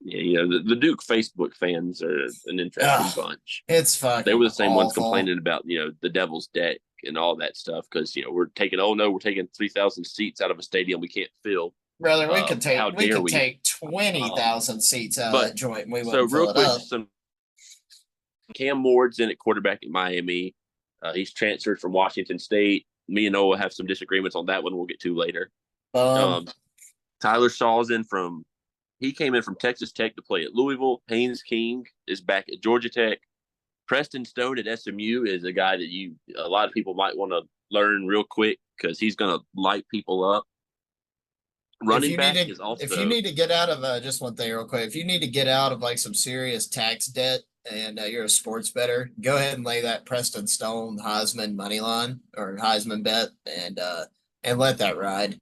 Yeah, the Duke Facebook fans are an interesting bunch. It's fucking. They were the same awful. ones complaining about the Devil's Deck and all that stuff because we're taking 3,000 seats out of a stadium we can't fill. Brother, we could take 20,000 seats out of that joint. And we wouldn't fill it up. Cam Ward's in at quarterback at Miami. He's transferred from Washington State. Me and Noah have some disagreements on that one. We'll get to later. Tyler Shaw's he came in from Texas Tech to play at Louisville. Haynes King is back at Georgia Tech. Preston Stone at SMU is a guy that a lot of people might want to learn real quick because he's going to light people up. Running back is also. If you need to get out of just one thing real quick, if you need to get out of some serious tax debt and you're a sports bettor, go ahead and lay that Preston Stone Heisman money line or Heisman bet and let that ride.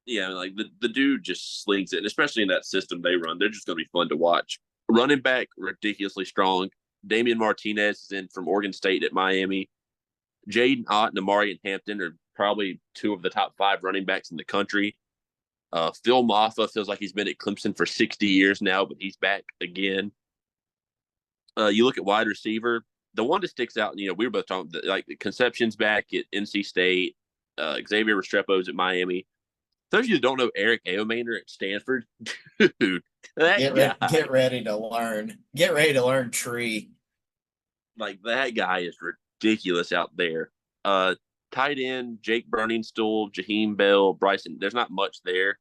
Yeah, the dude just slings it, and especially in that system they run, they're just going to be fun to watch. Running back, ridiculously strong. Damian Martinez is in from Oregon State at Miami. Jaden Ott and Amari Hampton are probably two of the top 5 running backs in the country. Phil Maffa feels like he's been at Clemson for 60 years now, but he's back again. You look at wide receiver, the one that sticks out, we were both talking, Conception's back at NC State. Xavier Restrepo's at Miami. Those of you that don't know Eric Aomaner at Stanford, dude, get ready to learn. Get ready to learn tree. That guy is ridiculous out there. Tight end, Jake Burningstool, Jaheim Bell, Bryson. There's not much there.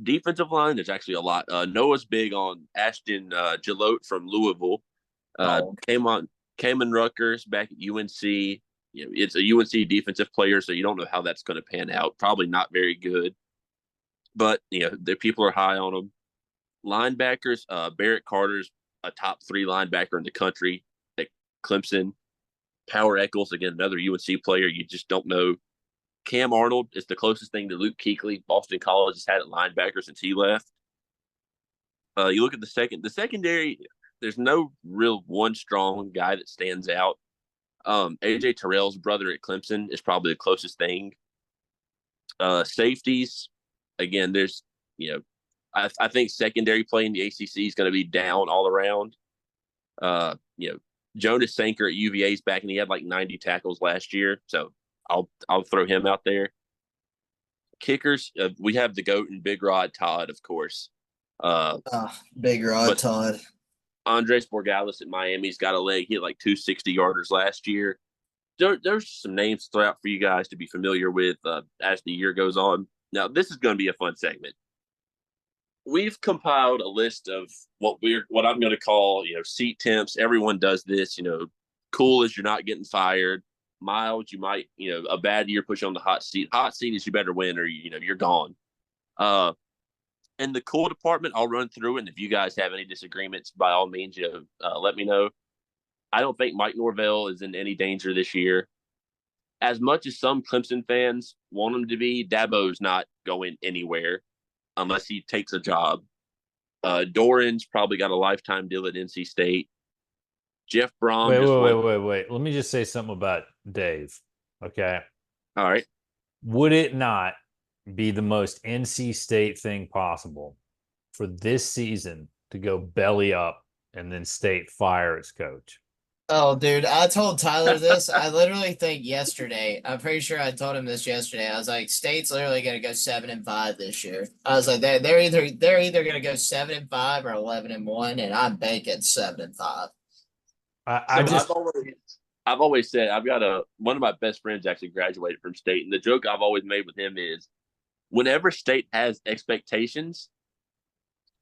Defensive line, there's actually a lot. Noah's big on Ashton Gillot from Louisville. Kamen Rutgers back at UNC. It's a UNC defensive player, so you don't know how that's going to pan out. Probably not very good. But, the people are high on them. Linebackers, Barrett Carter's a top 3 linebacker in the country at Clemson. Power Eccles, again, another UNC player. You just don't know. Cam Arnold is the closest thing to Luke Kuechly Boston College has had at linebacker since he left. You look at the secondary, there's no real one strong guy that stands out. AJ Terrell's brother at Clemson is probably the closest thing. Safeties, again, there's, I think secondary play in the ACC is going to be down all around. Jonas Sanker at UVA is back, and he had 90 tackles last year, so I'll throw him out there. Kickers, we have the GOAT and Big Rod Todd, of course. Big Rod Todd. Andres Borregales at Miami's got a leg. He had 260 yarders last year. There's some names to throw out for you guys to be familiar with as the year goes on. Now, this is going to be a fun segment. We've compiled a list of what I'm going to call, seat temps. Everyone does this, cool as you're not getting fired. Mild, you might, a bad year push you on the hot seat. Hot seat is you better win or, you're gone. In the cool department, I'll run through it. And if you guys have any disagreements, by all means, let me know. I don't think Mike Norvell is in any danger this year. As much as some Clemson fans want him to be, Dabo's not going anywhere unless he takes a job. Doran's probably got a lifetime deal at NC State. Jeff Brom Wait, just wait, won. wait, wait, wait. Let me just say something about Dave. Okay. All right. Would it not be the most NC State thing possible for this season to go belly up and then State fire its coach? Oh, dude, I told Tyler this. I literally think yesterday. I'm pretty sure I told him this yesterday. I was like, State's literally gonna go 7-5 this year. I was like, they're either gonna go 7-5 or 11-1, and I'm banking 7-5. I So just I've always said I've got one of my best friends actually graduated from State, and the joke I've always made with him is whenever State has expectations,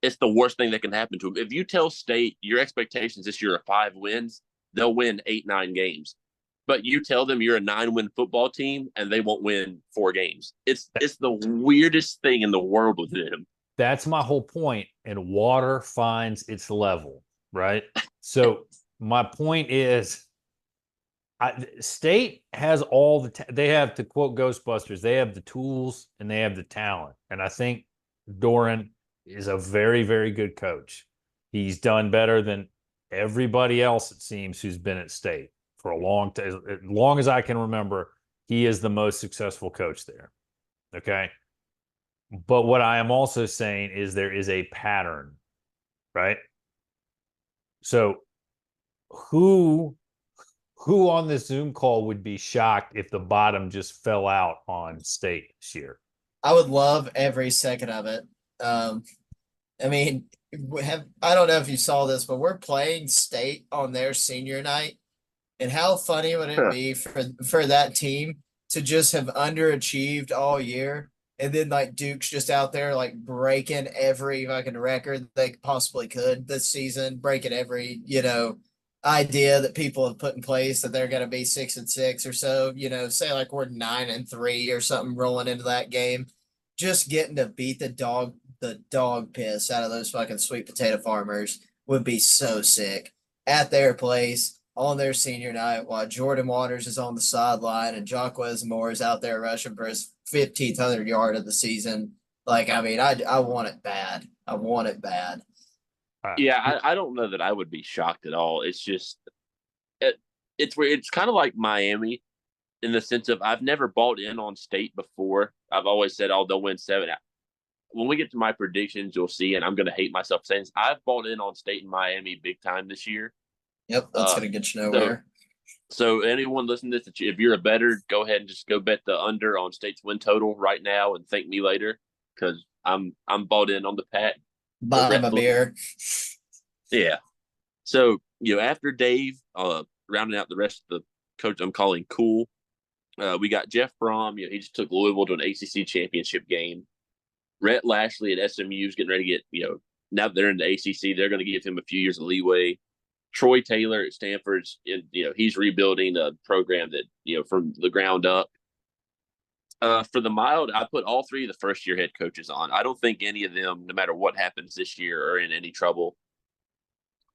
it's the worst thing that can happen to them. If you tell State your expectations this year are 5 wins, they'll win 8-9 games. But you tell them you're a 9-win football team and they won't win 4 games. It's the weirdest thing in the world with them. that's my whole point. And water finds its level, right? So my point is State has all they have, to quote Ghostbusters, they have the tools and they have the talent. And I think Doran is a very, very good coach. He's done better than everybody else, it seems, who's been at State for a long time. As long as I can remember, he is the most successful coach there. Okay. But what I am also saying is there is a pattern, right? So who on this Zoom call would be shocked if the bottom just fell out on State this year? I would love every second of it. I mean, I don't know if you saw this, but we're playing State on their senior night, and how funny would it be for that team to just have underachieved all year, and then like Duke's just out there like breaking every fucking record they possibly could this season, breaking every idea that people have put in place that they're going to be 6-6 or so. Say like we're 9-3 or something rolling into that game, just getting to beat the dog piss out of those fucking sweet potato farmers would be so sick at their place on their senior night while Jordan Waters is on the sideline and Jacquez Moore is out there rushing for his 1,500 yard of the season. Like, I mean, I want it bad. I want it bad. Yeah, I don't know that I would be shocked at all. It's just it's kind of like Miami in the sense of I've never bought in on State before. I've always said, oh, they'll win 7. When we get to my predictions, you'll see, and I'm going to hate myself saying this, I've bought in on State and Miami big time this year. Yep, that's going to get you nowhere. So anyone listening to this, if you're a bettor, go ahead and just go bet the under on State's win total right now and thank me later because I'm bought in on the Pat. Buy him a beer. Yeah. So, after Dave, rounding out the rest of the coach I'm calling cool, we got Jeff Brom. He just took Louisville to an ACC championship game. Rhett Lashley at SMU is getting ready to get, now that they're in the ACC, they're going to give him a few years of leeway. Troy Taylor at Stanford's, he's rebuilding a program that, from the ground up. For the mild, I put all 3 of the first-year head coaches on. I don't think any of them, no matter what happens this year, are in any trouble.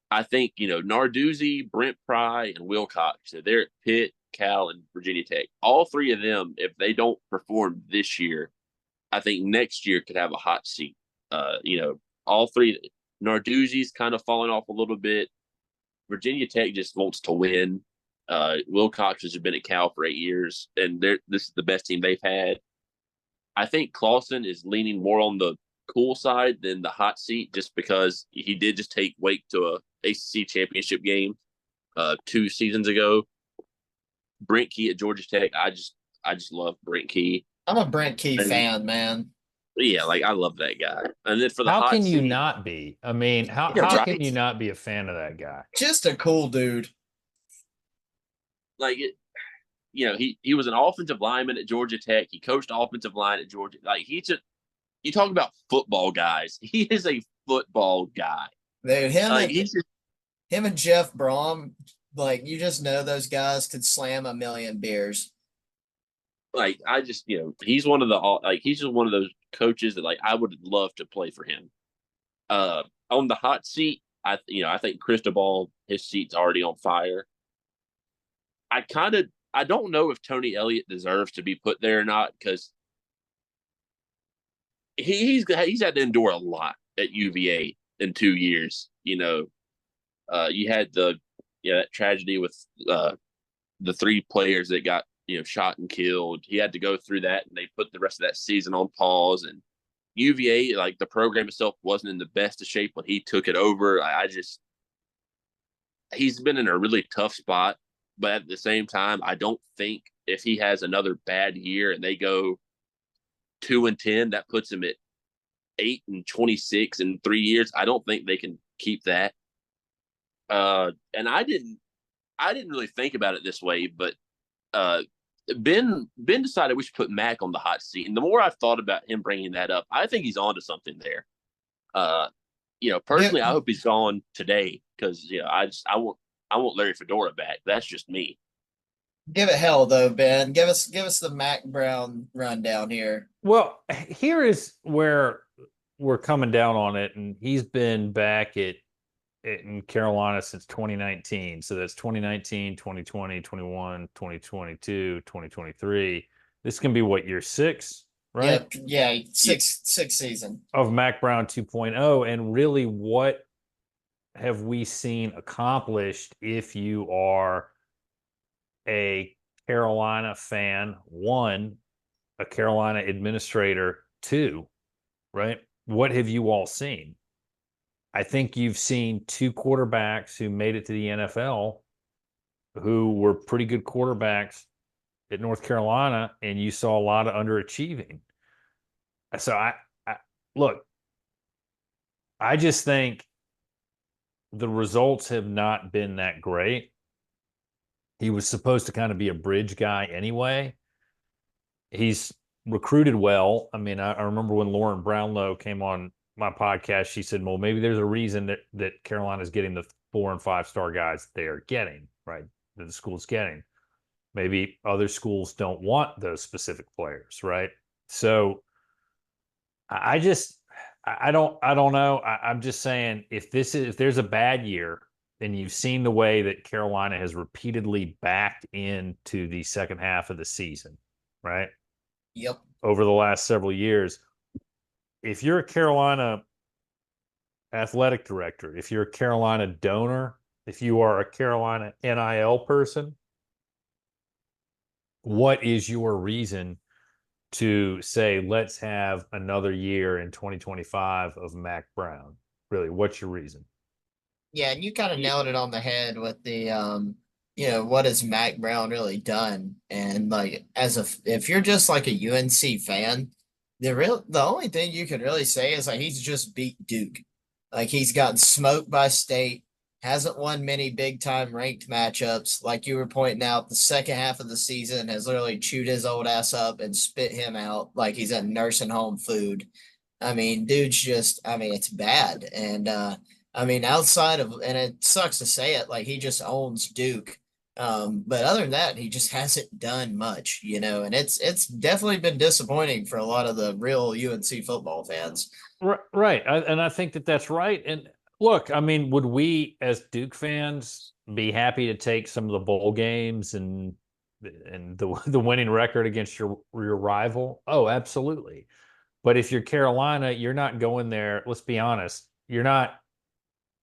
I think, Narduzzi, Brent Pry, and Wilcox, they're at Pitt, Cal, and Virginia Tech. All 3 of them, if they don't perform this year, I think next year could have a hot seat. All 3. Narduzzi's kind of falling off a little bit. Virginia Tech just wants to win. Wilcox has been at Cal for 8 years, and this is the best team they've had. I think Clawson is leaning more on the cool side than the hot seat, just because he did just take Wake to a ACC championship game 2 seasons ago. Brent Key at Georgia Tech, I just love Brent Key. I'm a Brent Key fan, man. Yeah, like I love that guy. And then for the how hot can seat, you not be? I mean, how can you not be a fan of that guy? Just a cool dude. Like it, he was an offensive lineman at Georgia Tech. He coached offensive line at Georgia. Like you talk about football guys. He is a football guy. Dude, him and Jeff Brom, like you just know those guys could slam a million beers. Like I just, he's one of he's just one of those coaches that I would love to play for him. On the hot seat, I think Cristobal, his seat's already on fire. I don't know if Tony Elliott deserves to be put there or not because he's had to endure a lot at UVA in 2 years. You had the that tragedy with the 3 players that got shot and killed. He had to go through that, and they put the rest of that season on pause. And UVA, like the program itself, wasn't in the best of shape when he took it over. He's been in a really tough spot, but at the same time, I don't think if he has another bad year and they go 2-10, that puts him at 8-26 in 3 years. I don't think they can keep that. And I didn't really think about it this way, but Ben decided we should put Mac on the hot seat. And the more I've thought about him bringing that up, I think he's onto something there. Personally, I hope he's gone today because I want Larry Fedora back. That's just me. Give it hell though, Ben. Give us the Mac Brown rundown here. Well, here is where we're coming down on it, and he's been back in Carolina since 2019. So that's 2019, 2020, 21, 2022, 2023. This can be what, year 6, right? Yeah, six season of Mac Brown 2.0. And really, what have we seen accomplished if you are a Carolina fan, 1, a Carolina administrator, 2, right? What have you all seen? I think you've seen 2 quarterbacks who made it to the NFL who were pretty good quarterbacks at North Carolina, and you saw a lot of underachieving. So I look, I just think the results have not been that great. He was supposed to kind of be a bridge guy anyway. He's recruited well. I mean, I remember when Lauren Brownlow came on my podcast, she said, well, maybe there's a reason that Carolina's getting the 4 and 5 star guys they are getting, right? That the school's getting. Maybe other schools don't want those specific players, right? So I don't know. I'm just saying if there's a bad year, and you've seen the way that Carolina has repeatedly backed into the second half of the season, right? Yep. Over the last several years. If you're a Carolina athletic director, if you're a Carolina donor, if you are a Carolina NIL person, what is your reason to say, let's have another year in 2025 of Mac Brown? Really, what's your reason? Yeah, and you kind of nailed it on the head with the what has Mac Brown really done? And like if you're just like a UNC fan, the only thing you can really say is like he's just beat Duke. Like he's gotten smoked by State, hasn't won many big time ranked matchups. Like you were pointing out, the second half of the season has literally chewed his old ass up and spit him out like he's a nursing home food. I mean, dude's just, I mean, it's bad. And I mean, outside of, and it sucks to say it, like he just owns Duke. But other than that, he just hasn't done much, and it's definitely been disappointing for a lot of the real UNC football fans. Right. And I think that's right. And look, I mean, would we as Duke fans be happy to take some of the bowl games and the winning record against your rival? Oh, absolutely. But if you're Carolina, you're not going there. Let's be honest. You're not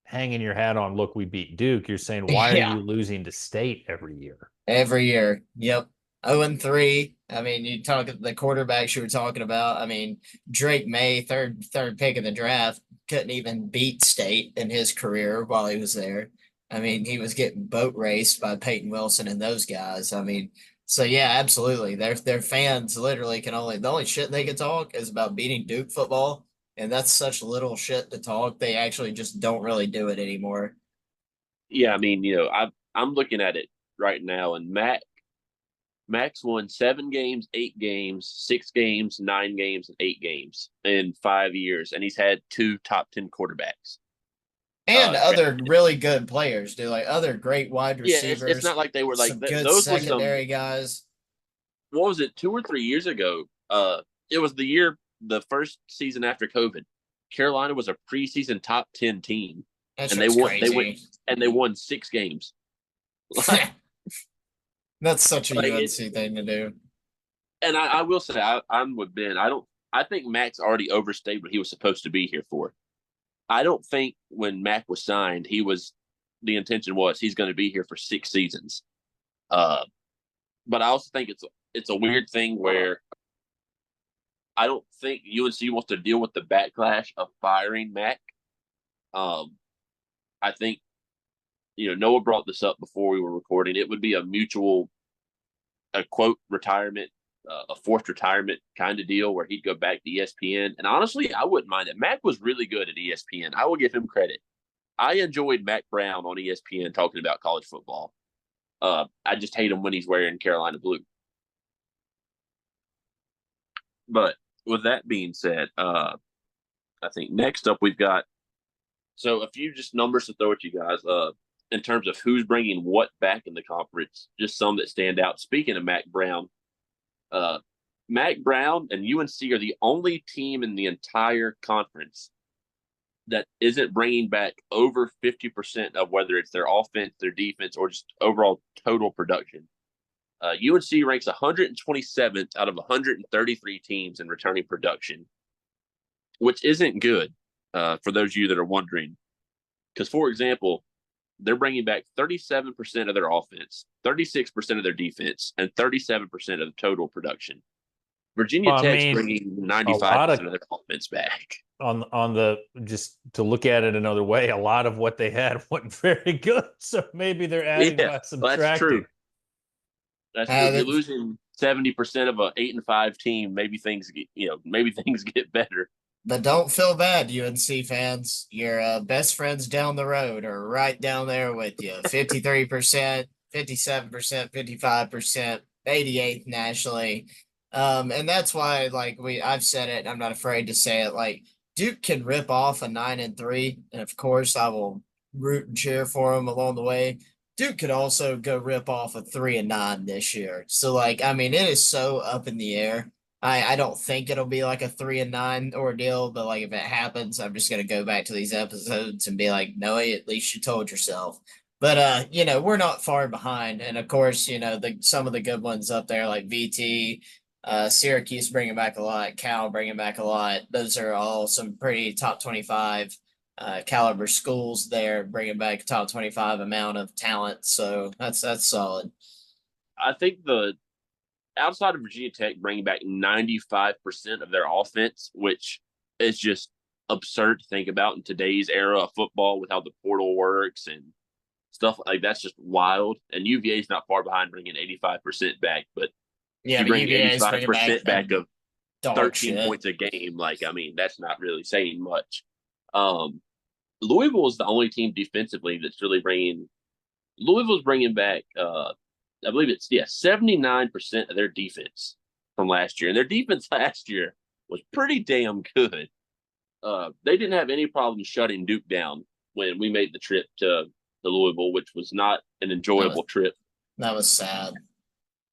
hanging your hat on, look, we beat Duke. You're saying, why are you losing to State every year? Every year. Yep. 0-3. I mean, you talk the quarterbacks you were talking about. I mean, Drake May, third pick in the draft, couldn't even beat State in his career while he was there. I mean, he was getting boat raced by Peyton Wilson and those guys. I mean, so yeah, absolutely. Their fans literally the only shit they can talk is about beating Duke football. And that's such little shit to talk. They actually just don't really do it anymore. Yeah, I mean, I'm looking at it right now, and Mac's won 7 games, 8 games, 6 games, 9 games, and 8 games in 5 years, and he's had 2 top 10 quarterbacks. And other really good players, dude. Like other great wide receivers. Yeah, it's not like they were like good those secondary guys. What was it, 2 or 3 years ago? It was the first season after COVID. Carolina was a preseason top 10 team, and they won 6 games. That's such a UNC thing to do. And I will say, I'm with Ben. I think Mac's already overstayed what he was supposed to be here for. I don't think when Mac was signed, he was the intention was he's going to be here for 6 seasons. But I also think it's a weird thing where I don't think UNC wants to deal with the backlash of firing Mac. I think, Noah brought this up before we were recording. It would be a quote retirement, a forced retirement kind of deal where he'd go back to ESPN. And honestly, I wouldn't mind it. Mac was really good at ESPN. I will give him credit. I enjoyed Mac Brown on ESPN talking about college football. I just hate him when he's wearing Carolina blue. But with that being said, I think next up we've got a few just numbers to throw at you guys. In terms of who's bringing what back in the conference, just some that stand out. Speaking of Mac Brown and UNC are the only team in the entire conference that isn't bringing back over 50% of whether it's their offense, their defense, or just overall total production. UNC ranks 127th out of 133 teams in returning production, which isn't good for those of you that are wondering. Because, for example, they're bringing back 37% of their offense, 36% of their defense, and 37% of the total production. Virginia Tech's bringing 95% of their offense back. On the just to look at it another way, a lot of what they had wasn't very good. So maybe they're adding by subtracting. That's true. That's true. If you're losing 70% of an 8-5 team, maybe things get better. But don't feel bad, UNC fans. Your best friends down the road are right down there with you. 53%, 57%, 55%, 88th nationally. And that's why, I've said it, I'm not afraid to say it, Duke can rip off a 9-3, and of course I will root and cheer for them along the way. Duke could also go rip off a 3-9 this year. So, it is so up in the air. I don't think it'll be like a 3-9 ordeal, but if it happens, I'm just gonna go back to these episodes and be like, no, at least you told yourself. But we're not far behind, and of course, some of the good ones up there like VT, Syracuse bringing back a lot, Cal bringing back a lot. Those are all some pretty top 25 caliber schools there, bringing back a top 25 amount of talent. So that's solid. I think outside of Virginia Tech bringing back 95% of their offense, which is just absurd to think about in today's era of football with how the portal works and stuff like that's just wild. And UVA is not far behind bringing 85% back, but yeah, you bring 85% back of 13 shit. points a game. That's not really saying much. Louisville is the only team defensively that's really Louisville's bringing back, I believe it's 79% of their defense from last year. And their defense last year was pretty damn good. They didn't have any problem shutting Duke down when we made the trip to Louisville, which was not an enjoyable trip. That was sad.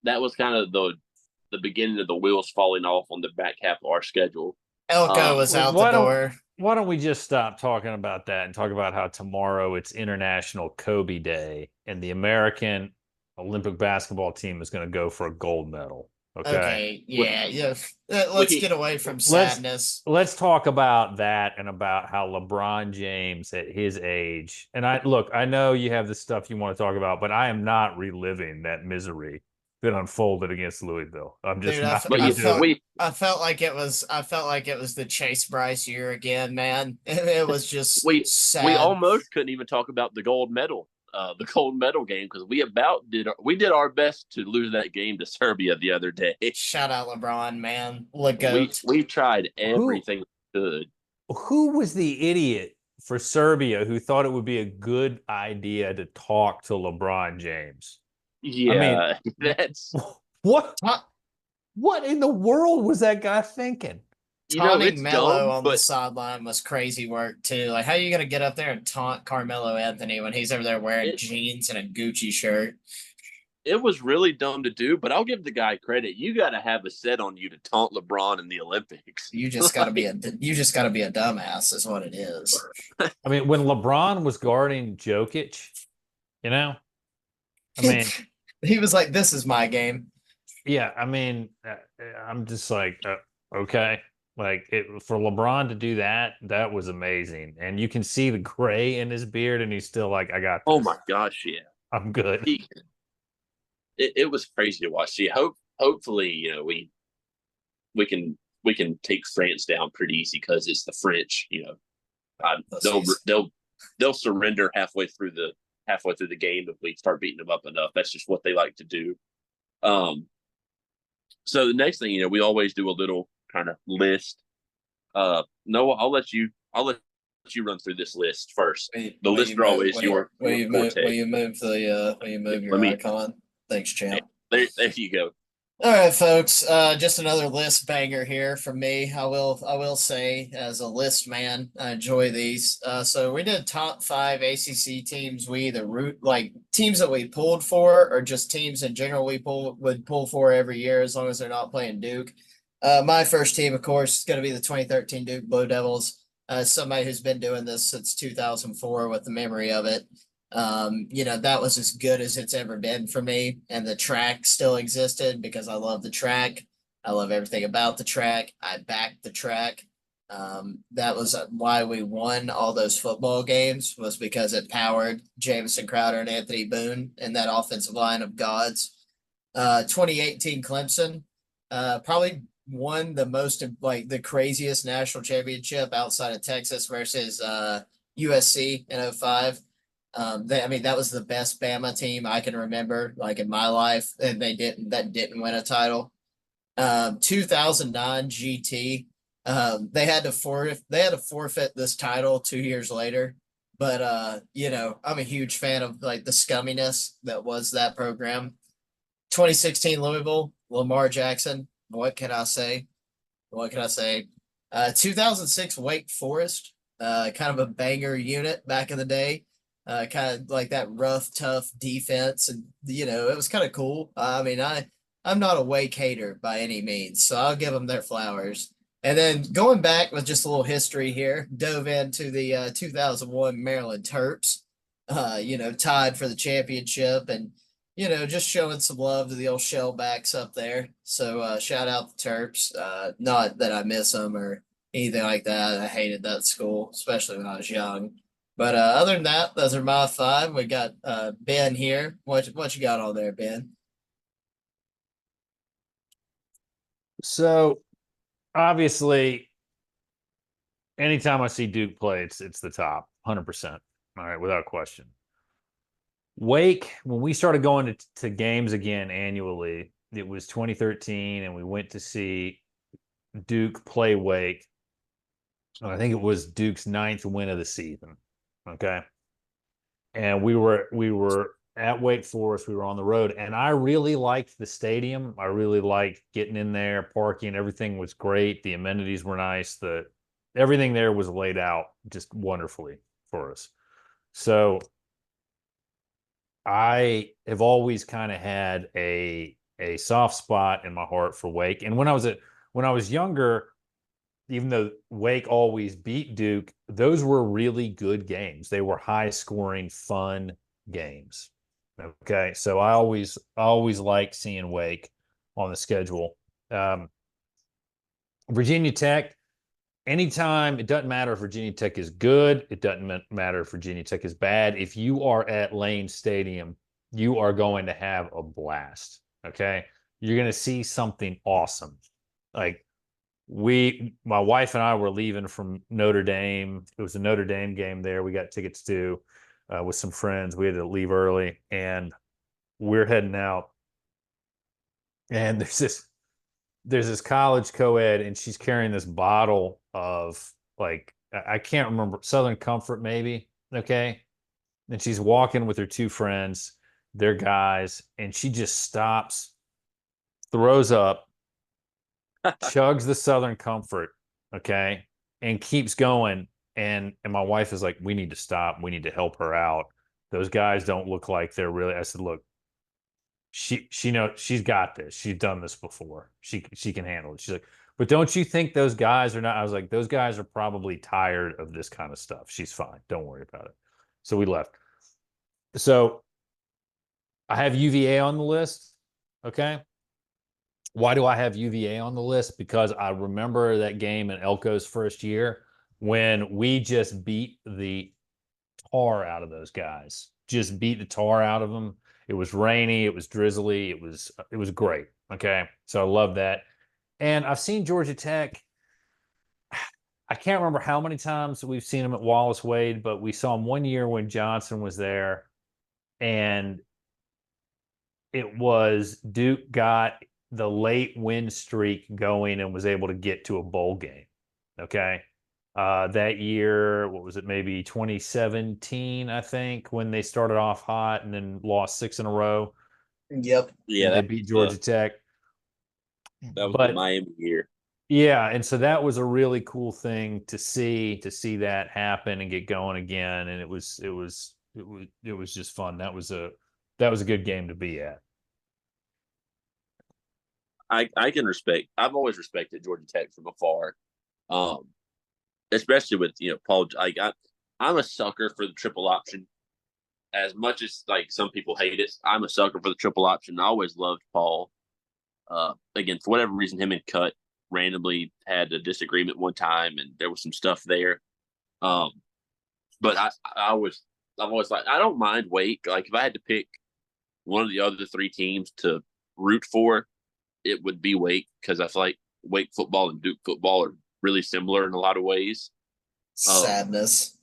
That was kind of the beginning of the wheels falling off on the back half of our schedule. Elko was out the door. Why don't we just stop talking about that and talk about how tomorrow it's International Kobe Day and the American Olympic basketball team is going to go for a gold medal. Okay. Yeah. Let's get away from sadness. Let's talk about that and about how LeBron James at his age, and I know you have the stuff you want to talk about, but I am not reliving that misery that unfolded against Louisville. I'm just not. I felt like it was the Chase Bryce year again, man. It was just sad. We almost couldn't even talk about the gold medal. The gold medal game because we did our best to lose that game to Serbia the other day. Shout out LeBron, man. Look out. We tried everything we could. Who was the idiot for Serbia who thought it would be a good idea to talk to LeBron James? Yeah, that's what in the world was that guy thinking? Taunting Melo on the sideline was crazy work too. How are you gonna get up there and taunt Carmelo Anthony when he's over there wearing jeans and a Gucci shirt? It was really dumb to do, but I'll give the guy credit. You got to have a set on you to taunt LeBron in the Olympics. You just got to be a dumbass, is what it is. When LeBron was guarding Jokic, he was like, "This is my game." Yeah, I'm just like, okay. Like for LeBron to do that, that was amazing. And you can see the gray in his beard, and he's still like, I got Oh this. my gosh, yeah. I'm good. It was crazy to watch. See, hopefully, we can take France down pretty easy because it's the French. They'll surrender halfway through the game if we start beating them up enough. That's just what they like to do. So the next thing, we always do a little kind of list. Noah, I'll let you run through this list first. The list are always your forte. Will you move your icon? Thanks, champ. There you go. All right, folks. Just another list banger here from me. I will say, as a list man, I enjoy these. So we did top 5 ACC teams. We either teams that we pulled for, or just teams in general we would pull for every year, as long as they're not playing Duke. My first team, of course, is going to be the 2013 Duke Blue Devils. Somebody who's been doing this since 2004 with the memory of it. That was as good as it's ever been for me. And the track still existed because I love the track. I love everything about the track. I backed the track. That was why we won all those football games, was because it powered Jamison Crowder and Anthony Boone and that offensive line of gods. 2018 Clemson, probably won the craziest national championship outside of Texas versus USC in 05. That was the best Bama team I can remember, in my life, and that didn't win a title. 2009 GT, they had to forfeit this title 2 years later, but I'm a huge fan of the scumminess that was that program. 2016 Louisville, Lamar Jackson. What can I say? 2006 Wake Forest, kind of a banger unit back in the day. Kind of like that rough, tough defense, and it was kind of cool. I'm not a Wake hater by any means, so I'll give them their flowers. And then going back with just a little history here, dove into the 2001 Maryland Terps. Tied for the championship, and just showing some love to the old shellbacks up there. So shout out the Terps. Not that I miss them or anything like that. I hated that school, especially when I was young. But other than that, those are my 5. We got Ben here. What you got on there, Ben? So obviously, anytime I see Duke play, it's the top 100%. All right, without question. Wake, when we started going to games again annually, it was 2013, and we went to see Duke play Wake. I think it was Duke's 9th win of the season. Okay. And we were at Wake Forest. We were on the road, and I really liked the stadium. I really liked getting in there, parking. Everything was great. The amenities were nice. Everything there was laid out just wonderfully for us. So I have always kind of had a soft spot in my heart for Wake. And when I was younger, even though Wake always beat Duke, those were really good games. They were high scoring, fun games. Okay. So I always like seeing Wake on the schedule. Virginia Tech, anytime, it doesn't matter if Virginia Tech is good. It doesn't matter if Virginia Tech is bad. If you are at Lane Stadium, you are going to have a blast. Okay. You're going to see something awesome. My wife and I were leaving from Notre Dame. It was a Notre Dame game there. We got tickets to with some friends. We had to leave early, and we're heading out. And there's this college co-ed, and she's carrying this bottle of I can't remember, Southern Comfort maybe. Okay. And she's walking with her 2 friends. They're guys, and she just stops, throws up, chugs the Southern Comfort, okay, and keeps going. And my wife is like, we need to stop. We need to help her out. Those guys don't look like they're really. I said, look, she knows, she's got this. She's done this before. She can handle it. She's like, but don't you think those guys are not? I was like, those guys are probably tired of this kind of stuff. She's fine. Don't worry about it. So we left. So I have UVA on the list. Okay. Why do I have UVA on the list? Because I remember that game in Elko's first year when we just beat the tar out of those guys. Just beat the tar out of them. It was rainy, it was drizzly, it was great. Okay. So I love that. And I've seen Georgia Tech. I can't remember how many times we've seen them at Wallace Wade, but we saw them one year when Johnson was there, and it was Duke got the late win streak going and was able to get to a bowl game. Okay. That year, what was it, maybe 2017, I think, when they started off hot and then lost 6 in a row. Yep. Yeah, They beat Georgia Tech. That was the Miami year. Yeah, and so that was a really cool thing to see that happen and get going again. And it was just fun. That was a good game to be at. I can respect. I've always respected Georgia Tech from afar, especially with Paul. I'm a sucker for the triple option. As much as like some people hate it, I'm a sucker for the triple option. I always loved Paul. Again, for whatever reason, him and Cut randomly had a disagreement one time, and there was some stuff there. But I've always like, I don't mind Wake. Like, if I had to pick one of the other 3 teams to root for, it would be Wake, because I feel like Wake football and Duke football are really similar in a lot of ways. Sadness.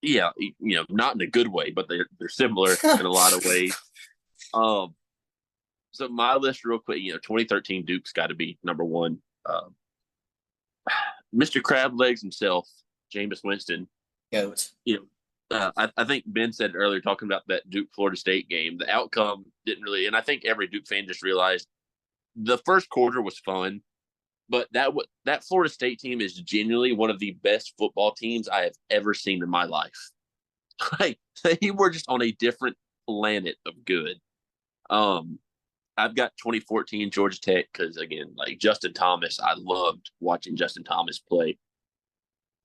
Yeah, not in a good way, but they're similar in a lot of ways. So my list, real quick, 2013 Duke's got to be number 1. Mr. Crab Legs himself, Jameis Winston. Goat. I think Ben said earlier, talking about that Duke Florida State game, the outcome didn't really, and I think every Duke fan just realized the first quarter was fun, but that Florida State team is genuinely one of the best football teams I have ever seen in my life. Like, they were just on a different planet of good. I've got 2014 Georgia Tech because, again, like Justin Thomas, I loved watching Justin Thomas play.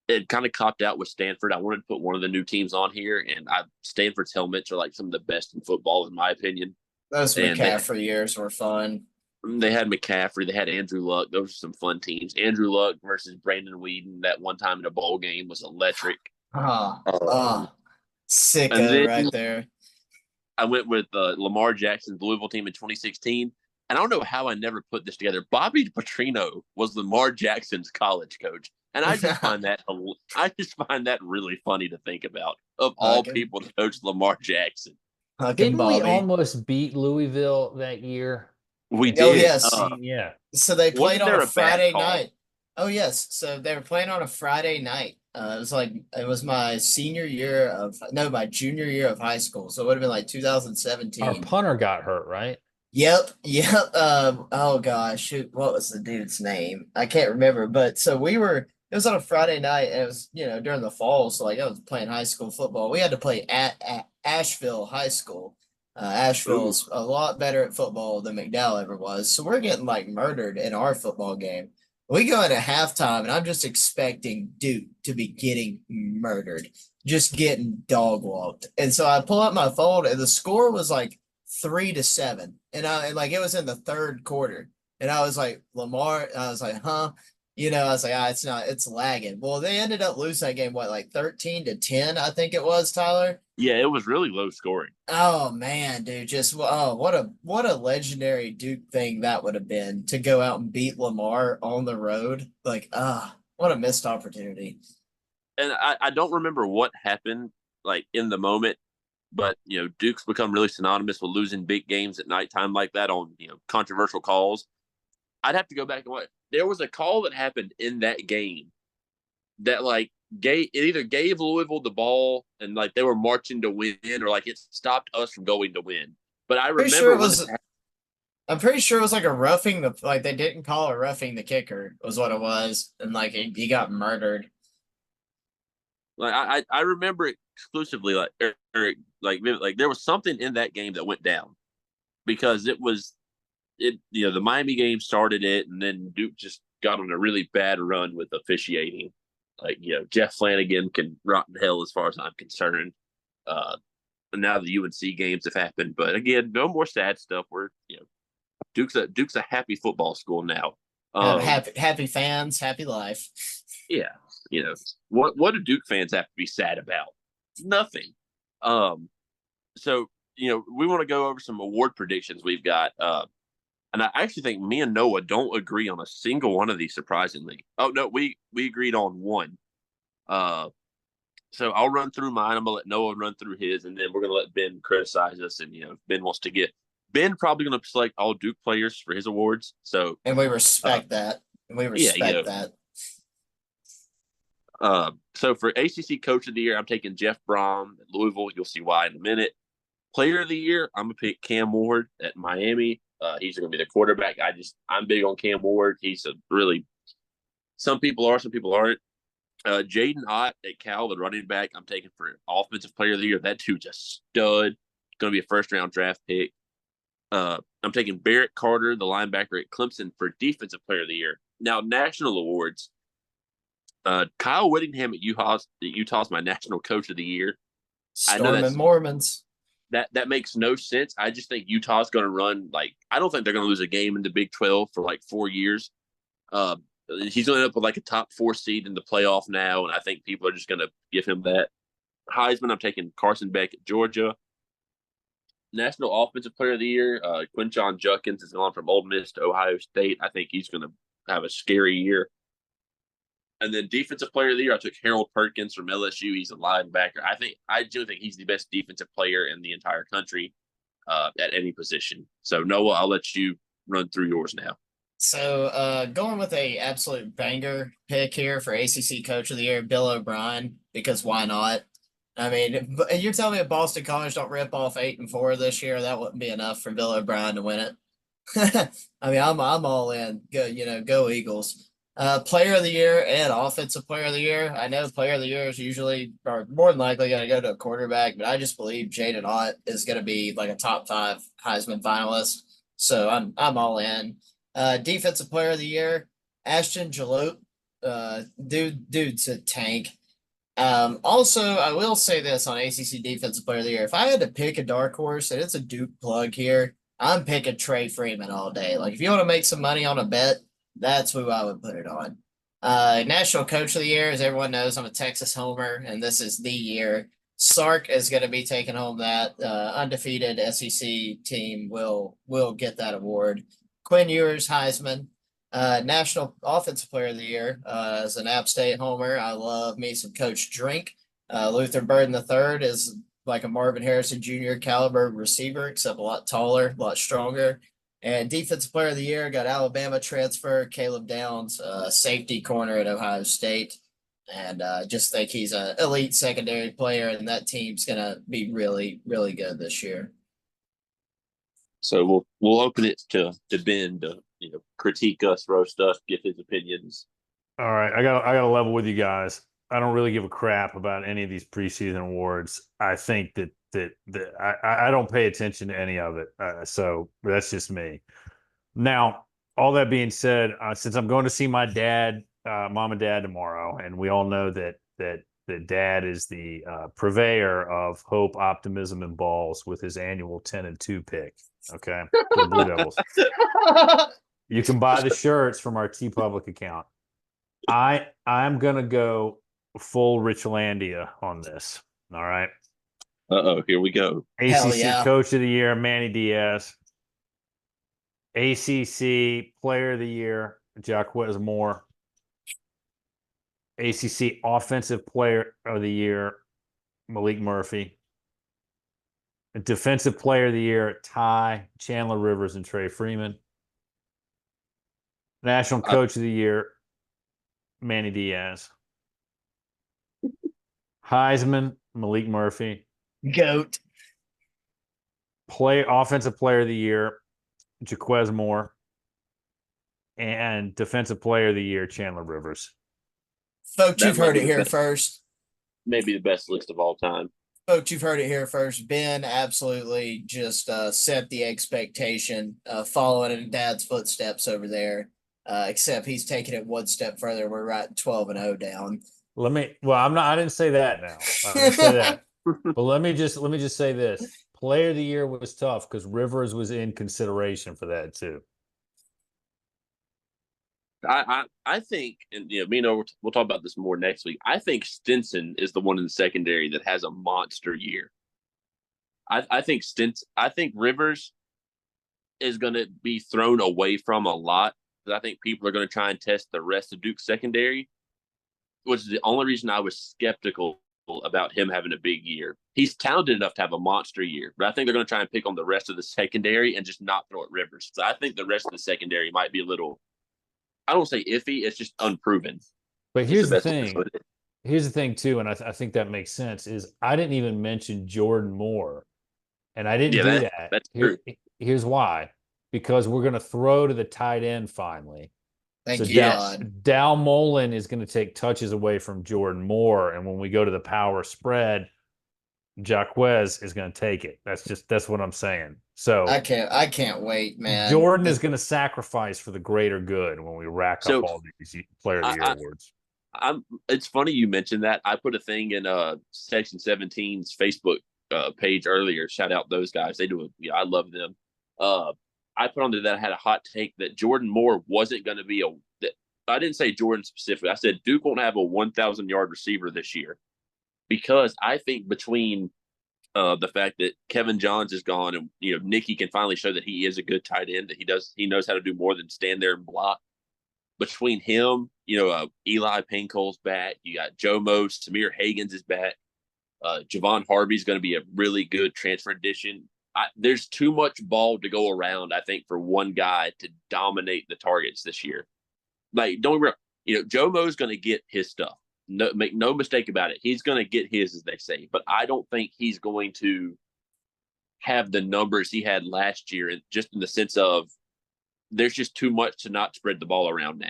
It kind of copped out with Stanford. I wanted to put one of the new teams on here, and Stanford's helmets are like some of the best in football, in my opinion. Those McCaffrey years were fun. They had McCaffrey. They had Andrew Luck. Those are some fun teams. Andrew Luck versus Brandon Whedon that one time in a bowl game was electric. Sicko right there. I went with Lamar Jackson's Louisville team in 2016. And I don't know how I never put this together. Bobby Petrino was Lamar Jackson's college coach. And I just find that really funny to think about, of all people to coach Lamar Jackson. Didn't we almost beat Louisville that year? We did. Oh, yes. Yeah. So they played on a Friday night. Oh, yes. So they were playing on a Friday night. It was my junior year of high school. So it would have been like 2017. Our punter got hurt, right? Yep. Oh gosh, shoot, what was the dude's name? I can't remember. But so it was on a Friday night, and it was, during the fall. So like I was playing high school football. We had to play at Asheville High School. Asheville's a lot better at football than McDowell ever was. So we're getting like murdered in our football game. We go into halftime, and I'm just expecting Duke to be getting murdered, just getting dog walked. And so I pull out my phone, and the score was like 3-7, and it was in the third quarter, and I was like, Lamar, I was like, huh? I was like, it's lagging. Well, they ended up losing that game, like 13-10, I think it was, Tyler. Yeah, it was really low scoring. Oh man, dude, what a legendary Duke thing that would have been, to go out and beat Lamar on the road. Like, what a missed opportunity. And I don't remember what happened like in the moment, but Duke's become really synonymous with losing big games at nighttime like that on controversial calls. I'd have to go back and watch. There was a call that happened in that game that either gave Louisville the ball and like they were marching to win, or like it stopped us from going to win. But I remember I'm pretty sure it was like a roughing they didn't call a roughing the kicker was what it was, and like he got murdered. Like I remember it exclusively like there was something in that game that went down, because the Miami game started it, and then Duke just got on a really bad run with officiating. Like, Jeff Flanagan can rot in hell as far as I'm concerned. And now the UNC games have happened, but again, no more sad stuff. We're Duke's a happy football school now. Happy fans, happy life. Yeah, what do Duke fans have to be sad about? Nothing. So we want to go over some award predictions we've got. And I actually think me and Noah don't agree on a single one of these, surprisingly. Oh no, we agreed on one. So I'll run through mine. I'm gonna let Noah run through his, and then we're gonna let Ben criticize us. And if Ben wants to get Ben probably gonna select all Duke players for his awards. So and we respect that. And we respect that. So for ACC Coach of the Year, I'm taking Jeff Brom at Louisville. You'll see why in a minute. Player of the Year, I'm gonna pick Cam Ward at Miami. He's gonna be the quarterback. I'm big on Cam Ward. He's a really, some people are, some people aren't. Jaden Ott at Cal, the running back, I'm taking for Offensive Player of the Year. That dude's a stud. Going to be a first-round draft pick. I'm taking Barrett Carter, the linebacker at Clemson, for Defensive Player of the Year. Now, national awards. Kyle Whittingham at Utah's my National Coach of the Year. Storming Mormons. That makes no sense. I just think Utah's going to run I don't think they're going to lose a game in the Big 12 for 4 years. He's going to end up with a top 4 seed in the playoff now, and I think people are just going to give him that. Heisman, I'm taking Carson Beck at Georgia. National Offensive Player of the Year, Quinshon Judkins has gone from Ole Miss to Ohio State. I think he's going to have a scary year. And then Defensive Player of the Year, I took Harold Perkins from LSU. He's a linebacker. I do think he's the best defensive player in the entire country at any position. So, Noah, I'll let you run through yours now. So going with a absolute banger pick here for ACC Coach of the Year, Bill O'Brien, because why not? I mean, you're telling me if Boston College don't rip off 8-4 this year, that wouldn't be enough for Bill O'Brien to win it. I mean, I'm all in. Go Eagles. Player of the Year and Offensive Player of the Year. I know Player of the Year is usually, or more than likely, going to go to a quarterback, but I just believe Jaden Ott is going to be a top 5 Heisman finalist. So I'm all in. Defensive Player of the Year, Ashton Jalot. Dude's a tank. Also, I will say this on ACC Defensive Player of the Year. If I had to pick a dark horse, and it's a Duke plug here, I'm picking Trey Freeman all day. If you want to make some money on a bet, that's who I would put it on. National Coach of the Year, as everyone knows, I'm a Texas homer, and this is the year. Sark is going to be taking home that. Undefeated SEC team will get that award. Quinn Ewers, Heisman. National Offensive Player of the Year, as an App State homer, I love me some Coach Drink. Luther Burden III is like a Marvin Harrison Jr. caliber receiver, except a lot taller, a lot stronger. And Defensive Player of the Year, got Alabama transfer, Caleb Downs, safety corner at Ohio State. And just think he's an elite secondary player, and that team's going to be really, really good this year. So we'll open it to Ben to critique us, roast us, give his opinions. All right, I got to level with you guys. I don't really give a crap about any of these preseason awards. I think that I don't pay attention to any of it. So that's just me. Now, all that being said, since I'm going to see my dad, mom and dad tomorrow, and we all know that dad is the purveyor of hope, optimism, and balls with his annual 10-2 pick. Okay, for the Blue Devils. You can buy the shirts from our TeePublic account. I'm gonna go full Richlandia on this. All right. Here we go. ACC Coach of the Year, Manny Diaz. ACC Player of the Year, Jaquez Moore. ACC Offensive Player of the Year, Malik Murphy. Defensive Player of the Year, Ty, Chandler Rivers, and Trey Freeman. National Coach of the Year, Manny Diaz. Heisman, Malik Murphy. GOAT. Offensive Player of the Year, Jaquez Moore. And Defensive Player of the Year, Chandler Rivers. Folks, you've heard it here first. Maybe the best list of all time. Folks, you've heard it here first. Ben absolutely just set the expectation, following in Dad's footsteps over there. Except he's taking it one step further. We're writing 12-0 down. I didn't say that now. I didn't say that. But let me just say this. Player of the Year was tough because Rivers was in consideration for that too. I think, and me and we'll talk about this more next week. I think Stinson is the one in the secondary that has a monster year. I think Rivers is going to be thrown away from a lot because I think people are going to try and test the rest of Duke's secondary, which is the only reason I was skeptical about him having a big year. He's talented enough to have a monster year, but I think they're going to try and pick on the rest of the secondary and just not throw at Rivers. So I think the rest of the secondary might be a little, I don't say iffy, it's just unproven. But here's the thing. Here's the thing too, and I think that makes sense. Is I didn't even mention Jordan Moore, and I didn't do that. That's true. Here's why: because we're going to throw to the tight end finally. Thank you, Dal Mullen is going to take touches away from Jordan Moore, and when we go to the power spread, Jaquez is going to take it. That's what I'm saying. So I can't wait, man. Jordan is going to sacrifice for the greater good when we rack up all these Player of the Year awards. It's funny you mentioned that. I put a thing in Section 17's Facebook page earlier. Shout out those guys. They do it. I love them. I put on there that I had a hot take that Jordan Moore wasn't going to be I didn't say Jordan specifically. I said Duke won't have a 1,000-yard receiver this year because I think between the fact that Kevin Johns is gone and Nicky can finally show that he is a good tight end, that he knows how to do more than stand there and block. Between him, Eli Panko's back. You got Joe Most, Samir Hagens is back. Javon Harvey's going to be a really good transfer addition. There's too much ball to go around, I think, for one guy to dominate the targets this year. Like, don't get me wrong, Joe Mo's going to get his stuff. No, make no mistake about it. He's going to get his, as they say. But I don't think he's going to have the numbers he had last year, just in the sense of there's just too much to not spread the ball around now.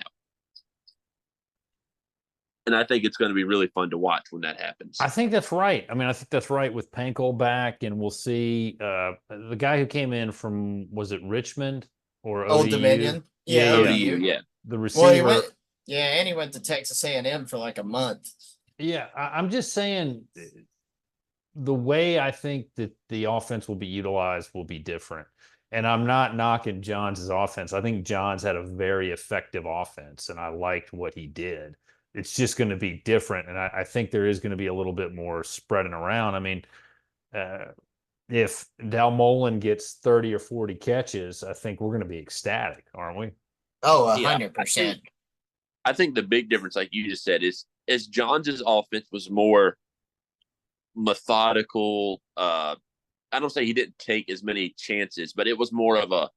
And I think it's going to be really fun to watch when that happens. I think that's right. I mean, I think that's right with Panko back, and we'll see the guy who came in from, was it Richmond or ODU? Old Dominion? Yeah, ODU, yeah. The receiver. Well, and he went to Texas A&M for like a month. Yeah, I'm just saying the way I think that the offense will be utilized will be different. And I'm not knocking Johns' offense. I think Johns had a very effective offense, and I liked what he did. It's just going to be different, and I think there is going to be a little bit more spreading around. I mean, if Dal Mullen gets 30 or 40 catches, I think we're going to be ecstatic, aren't we? Oh, 100%. I think the big difference, like you just said, is Johns' offense was more methodical. I don't say he didn't take as many chances, but it was more of a,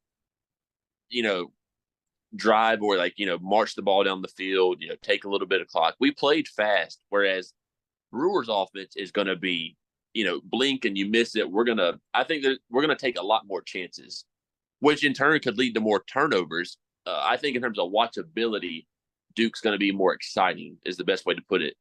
drive or march the ball down the field, take a little bit of clock. We played fast, whereas Brewer's offense is going to be, blink and you miss it. I think that we're going to take a lot more chances, which in turn could lead to more turnovers. I think in terms of watchability, Duke's going to be more exciting is the best way to put it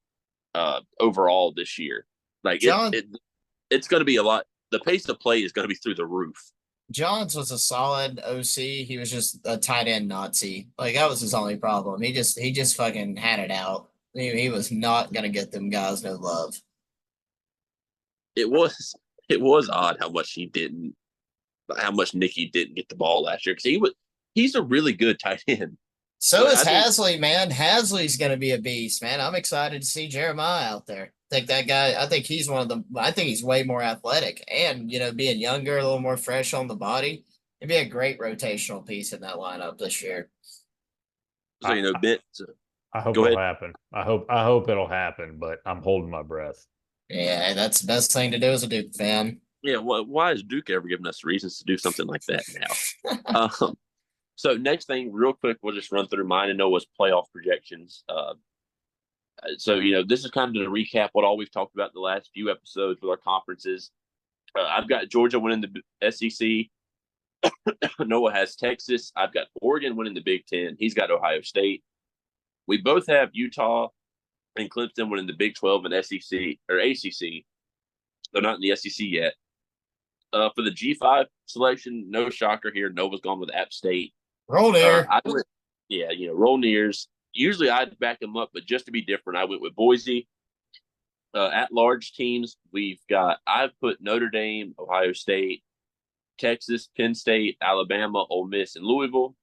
overall this year. Like it's going to be a lot. The pace of play is going to be through the roof. Johns was a solid OC. He was just a tight end Nazi. Like, that was his only problem. He just fucking had it out. He was not going to get them guys no love. It was odd how much Nicky didn't get the ball last year, because he's a really good tight end. So is Hasley, man. Hasley's going to be a beast, man. I'm excited to see Jeremiah out there. I think that guy, I think he's he's way more athletic and, being younger, a little more fresh on the body. It'd be a great rotational piece in that lineup this year. So, I hope it'll happen. I hope it'll happen, but I'm holding my breath. Yeah, that's the best thing to do as a Duke fan. Yeah, well, why is Duke ever giving us reasons to do something like that now? So next thing, real quick, we'll just run through mine and Noah's playoff projections. So, this is kind of to recap what all we've talked about the last few episodes with our conferences. I've got Georgia winning the SEC. Noah has Texas. I've got Oregon winning the Big Ten. He's got Ohio State. We both have Utah and Clemson winning the Big 12 and SEC or ACC. They're not in the SEC yet. For the G5 selection, no shocker here. Nova's gone with App State. Roll near. Roll nears. Usually I'd back them up, but just to be different, I went with Boise. At large teams, I've put Notre Dame, Ohio State, Texas, Penn State, Alabama, Ole Miss, and Louisville.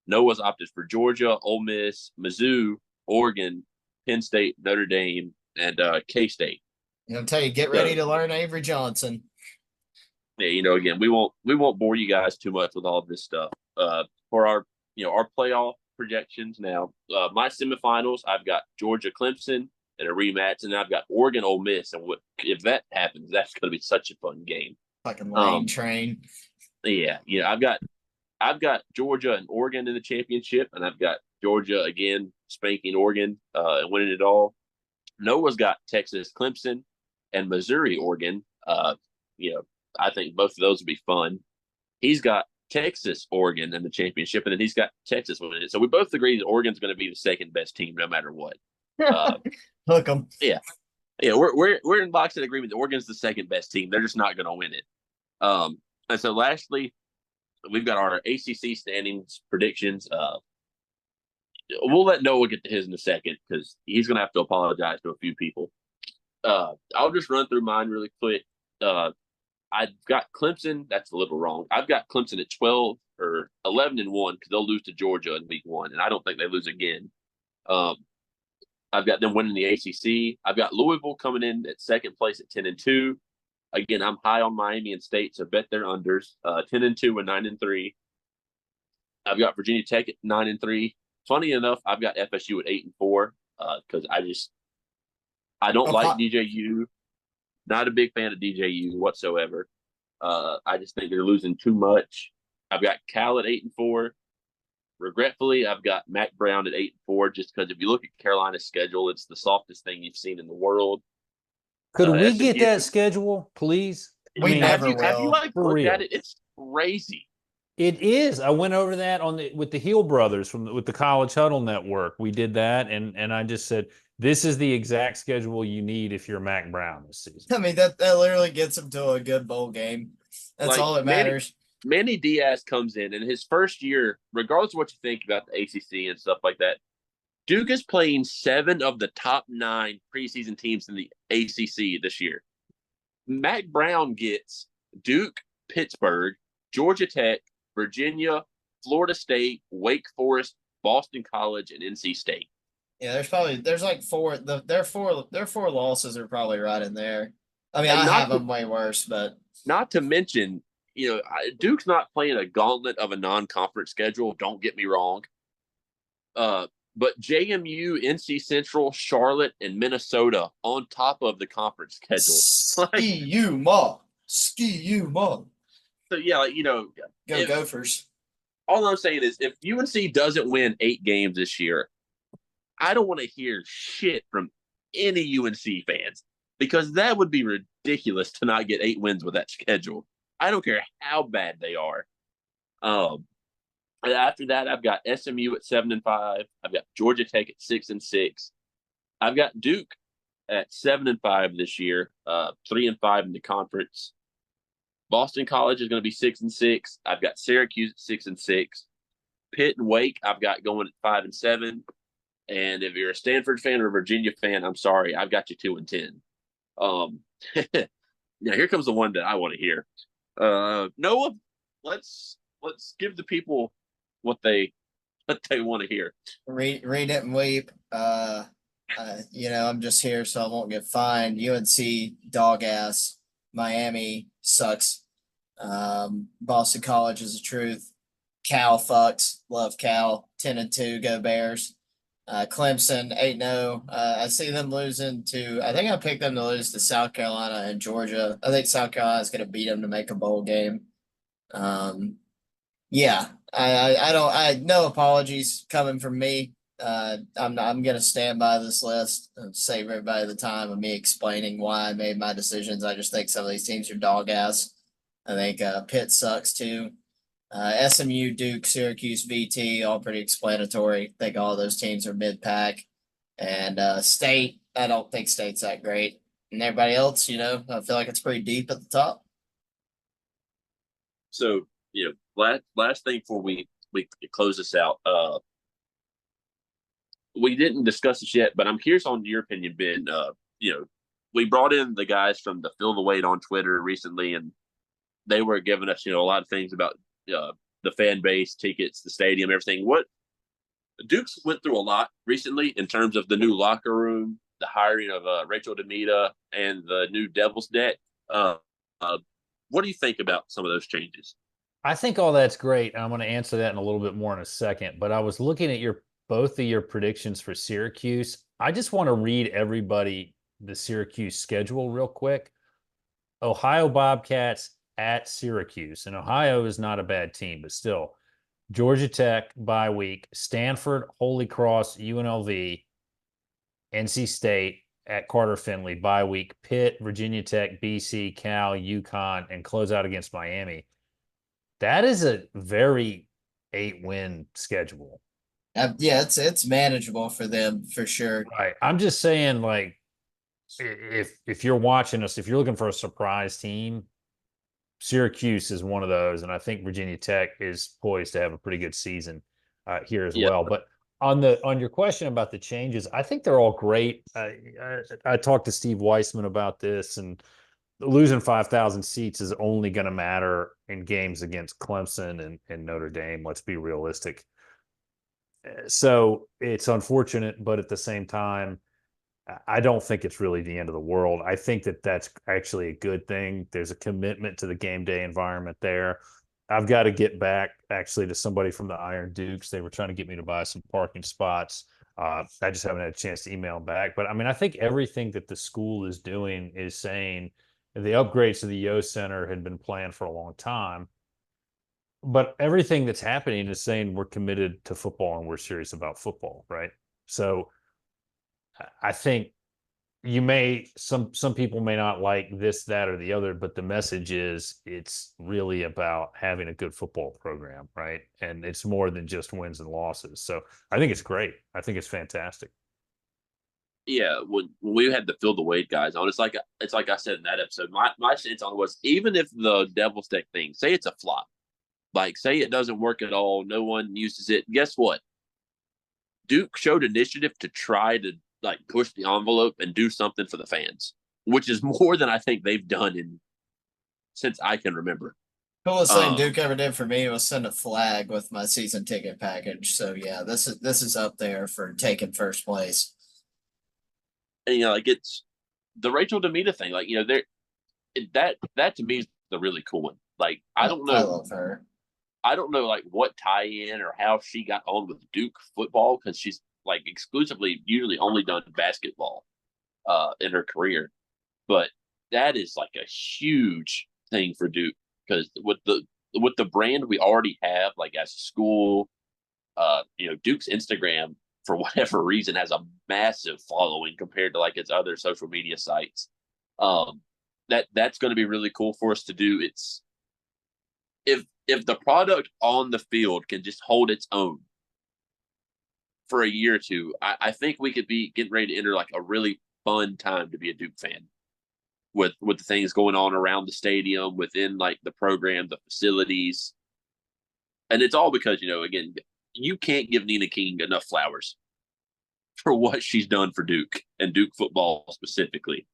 Noah's opted for Georgia, Ole Miss, Mizzou, Oregon, Penn State, Notre Dame, and K-State. I'll tell you, get ready to learn Avery Johnson. Yeah, again, we won't bore you guys too much with all this stuff. For our playoff projections now, my semifinals, I've got Georgia, Clemson in a rematch, and I've got Oregon, Ole Miss, and if that happens, that's going to be such a fun game. Fucking lane train. Yeah, I've got Georgia and Oregon in the championship, and I've got Georgia again spanking Oregon and winning it all. Noah's got Texas, Clemson, and Missouri, Oregon. I think both of those would be fun. He's got Texas, Oregon in the championship, and then he's got Texas winning it. So we both agree that Oregon's going to be the second best team, no matter what. Hook them. Yeah, we're in boxing agreement that Oregon's the second best team. They're just not going to win it. And so lastly, we've got our ACC standings predictions. We'll let Noah get to his in a second because he's going to have to apologize to a few people. I'll just run through mine really quick. I've got Clemson. That's a little wrong. I've got Clemson at 12 or 11-1 because they'll lose to Georgia in week 1, and I don't think they lose again. I've got them winning the ACC. I've got Louisville coming in at second place at 10-2. Again, I'm high on Miami and State, so bet their unders. 10-2 and 9-3. I've got Virginia Tech at 9-3. Funny enough, I've got FSU at 8-4 because I don't like DJU. Not a big fan of DJU whatsoever. I just think they're losing too much. I've got Cal at 8-4. Regretfully, I've got Mac Brown at 8-4 just because if you look at Carolina's schedule, it's the softest thing you've seen in the world. Could we get that schedule, please? We never will. Have you looked at it? It's crazy. It is. I went over that with the Heel Brothers with the College Huddle Network. We did that, and I just said, this is the exact schedule you need if you're Mac Brown this season. I mean, that literally gets him to a good bowl game. That's all that matters. Manny Diaz comes in his first year, regardless of what you think about the ACC and stuff like that, Duke is playing 7 of the top 9 preseason teams in the ACC this year. Mac Brown gets Duke, Pittsburgh, Georgia Tech, Virginia, Florida State, Wake Forest, Boston College, and NC State. Yeah, there's like 4. Their four losses are probably right in there. I mean, I have them way worse, but not to mention, Duke's not playing a gauntlet of a non-conference schedule. Don't get me wrong. But JMU, NC Central, Charlotte, and Minnesota on top of the conference schedule. Ski you, ma. So yeah, go Gophers. All I'm saying is, if UNC doesn't win 8 games this year, I don't want to hear shit from any UNC fans because that would be ridiculous to not get 8 wins with that schedule. I don't care how bad they are. After that, I've got SMU at 7-5. I've got Georgia Tech at 6-6. I've got Duke at 7-5 this year, 3-5 in the conference. Boston College is going to be 6-6. I've got Syracuse at 6-6. Pitt and Wake, I've got going at 5-7. And if you're a Stanford fan or a Virginia fan, I'm sorry, I've got you 2-10. Now here comes the one that I want to hear. Noah, let's give the people what they want to hear. Read it and weep. I'm just here so I won't get fined. UNC dog ass. Miami sucks. Boston College is the truth. Cal fucks. Love Cal. 10-2. Go Bears. Clemson 8-0. I see them losing to. I think I picked them to lose to South Carolina and Georgia. I think South Carolina is going to beat them to make a bowl game. Yeah, I don't. No apologies coming from me. I'm going to stand by this list and save everybody the time of me explaining why I made my decisions. I just think some of these teams are dog ass. I think Pitt sucks too. SMU, Duke, Syracuse, VT, all pretty explanatory. I think all those teams are mid-pack. And State, I don't think State's that great. And everybody else, I feel like it's pretty deep at the top. So, last thing before we close this out. We didn't discuss this yet, but I'm curious on your opinion, Ben. We brought in the guys from the Fill the Wait on Twitter recently, and they were giving us, a lot of things about the the fan base, tickets, the stadium, everything. What Duke's went through a lot recently in terms of the new locker room, the hiring of Rachel Demita, and the new Devil's Deck. Uh, what do you think about some of those changes? I think all that's great. I'm going to answer that in a little bit more in a second. But I was looking at both of your predictions for Syracuse. I just want to read everybody the Syracuse schedule real quick. Ohio Bobcats at Syracuse, and Ohio is not a bad team, but still. Georgia Tech bye week, Stanford, Holy Cross, UNLV, NC State at Carter Finley bye week, Pitt, Virginia Tech, BC, Cal, UConn, and close out against Miami. That is a very 8-win schedule. Yeah, it's manageable for them for sure. Right. I'm just saying, like, if you're watching us, if you're looking for a surprise team, Syracuse is one of those, and I think Virginia Tech is poised to have a pretty good season here as well. But on your question about the changes, I think they're all great. I talked to Steve Weissman about this, and losing 5,000 seats is only going to matter in games against Clemson and Notre Dame. Let's be realistic. So it's unfortunate, but at the same time, I don't think it's really the end of the world. I think that's actually a good thing. There's a commitment to the game day environment there. I've got to get back actually to somebody from the Iron Dukes. They were trying to get me to buy some parking spots. I just haven't had a chance to email them back. But I mean, I think everything that the school is doing is saying the upgrades to the Yo Center had been planned for a long time. But everything that's happening is saying we're committed to football and we're serious about football, right? So I think some people may not like this, that, or the other, but the message is it's really about having a good football program, right? And it's more than just wins and losses. So I think it's great. I think it's fantastic. Yeah, when we had the Fill the Wade guys on, it's like I said in that episode. My stance on it was, even if the Devil's Deck thing, say it's a flop, like say it doesn't work at all, no one uses it. Guess what? Duke showed initiative to try to like push the envelope and do something for the fans, which is more than I think they've done since I can remember. Coolest thing Duke ever did for me was send a flag with my season ticket package. So yeah, this is up there for taking first place. And like it's the Rachel Demita thing, like that to me is the really cool one. Like I don't know, I love her. I don't know like what tie-in or how she got on with Duke football, because she's like exclusively usually only done basketball in her career. But that is like a huge thing for Duke, because with the brand we already have, like as a school, Duke's Instagram for whatever reason has a massive following compared to like its other social media sites. That's going to be really cool for us to do. It's if the product on the field can just hold its own for a year or two, I think we could be getting ready to enter like a really fun time to be a Duke fan with the things going on around the stadium, within like the program, the facilities. And it's all because, again, you can't give Nina King enough flowers for what she's done for Duke and Duke football specifically.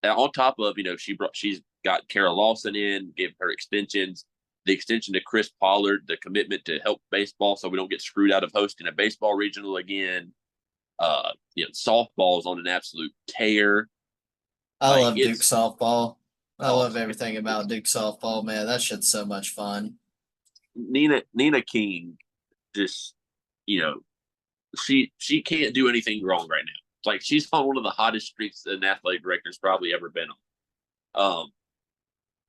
And on top of, she's got Kara Lawson in, gave her extensions, the extension to Chris Pollard, the commitment to help baseball so we don't get screwed out of hosting a baseball regional again. Softball is on an absolute tear. I love Duke softball. I love everything about Duke softball, man. That shit's so much fun. Nina King just, she can't do anything wrong right now. It's like she's on one of the hottest streaks an athletic director's probably ever been on.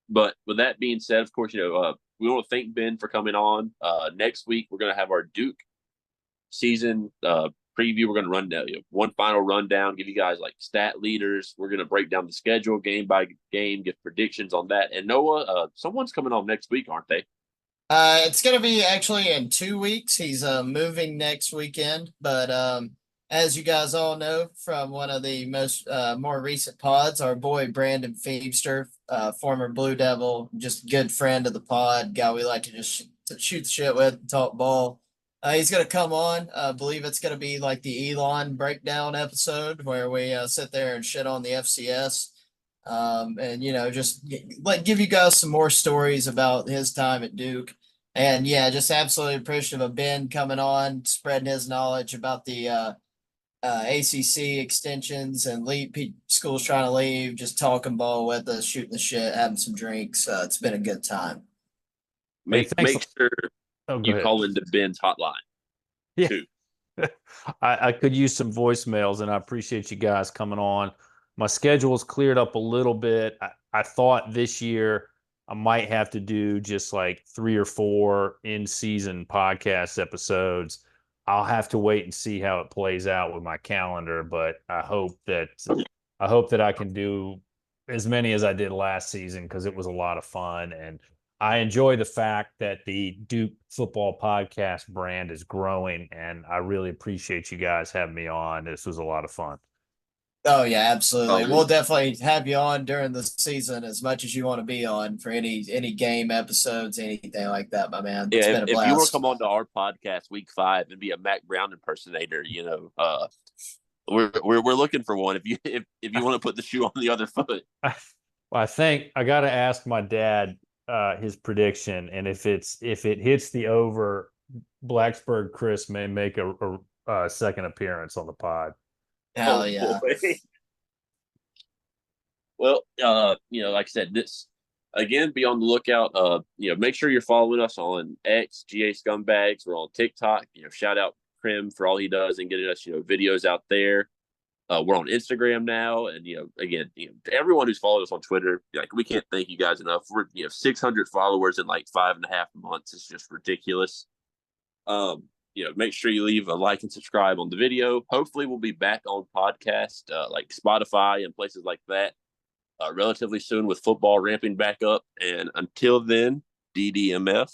But with that being said, of course, we want to thank Ben for coming on. Next week, we're going to have our Duke season preview. We're going to run down one final rundown, give you guys like stat leaders. We're going to break down the schedule game by game, give predictions on that. And Noah, someone's coming on next week, aren't they? It's going to be actually in 2 weeks. He's moving next weekend, but as you guys all know from one of the more recent pods, our boy Brandon Feebster, former Blue Devil, just good friend of the pod, guy we like to just shoot the shit with and talk ball. He's going to come on. I believe it's going to be like the Elon breakdown episode where we sit there and shit on the FCS. And just like give you guys some more stories about his time at Duke. And yeah, just absolutely appreciative of Ben coming on, spreading his knowledge about the ACC extensions and schools trying to leave, just talking ball with us, shooting the shit, having some drinks. It's been a good time. Hey, Make thanks. make sure Oh, go you ahead. call into Ben's hotline Yeah. too. I could use some voicemails, and I appreciate you guys coming on. My schedule's cleared up a little bit. I thought this year I might have to do just like 3 or 4 in-season podcast episodes. I'll have to wait and see how it plays out with my calendar, but I hope that I can do as many as I did last season because it was a lot of fun. And I enjoy the fact that the Duke Football Podcast brand is growing, and I really appreciate you guys having me on. This was a lot of fun. Oh yeah, absolutely. Um, We'll definitely have you on during the season as much as you want to be on for any game episodes, anything like that, my man. It's yeah, been a if you want to blast. come on to our podcast week 5 and be a Mac Brown impersonator, we're looking for one. If you want to put the shoe on the other foot. Well, I think I got to ask my dad his prediction, and if it hits the over, Blacksburg Chris may make a second appearance on the pod. Hell Oh yeah. boy. Well, like I said, this again, be on the lookout. Make sure you're following us on X, GA Scumbags. We're on TikTok. Shout out Krim for all he does and getting us, videos out there. We're on Instagram now, and again, everyone who's followed us on Twitter, like we can't thank you guys enough. We're 600 followers in like 5.5 months. It's just ridiculous. Make sure you leave a like and subscribe on the video. Hopefully, we'll be back on podcast like Spotify and places like that relatively soon with football ramping back up. And until then, DDMF.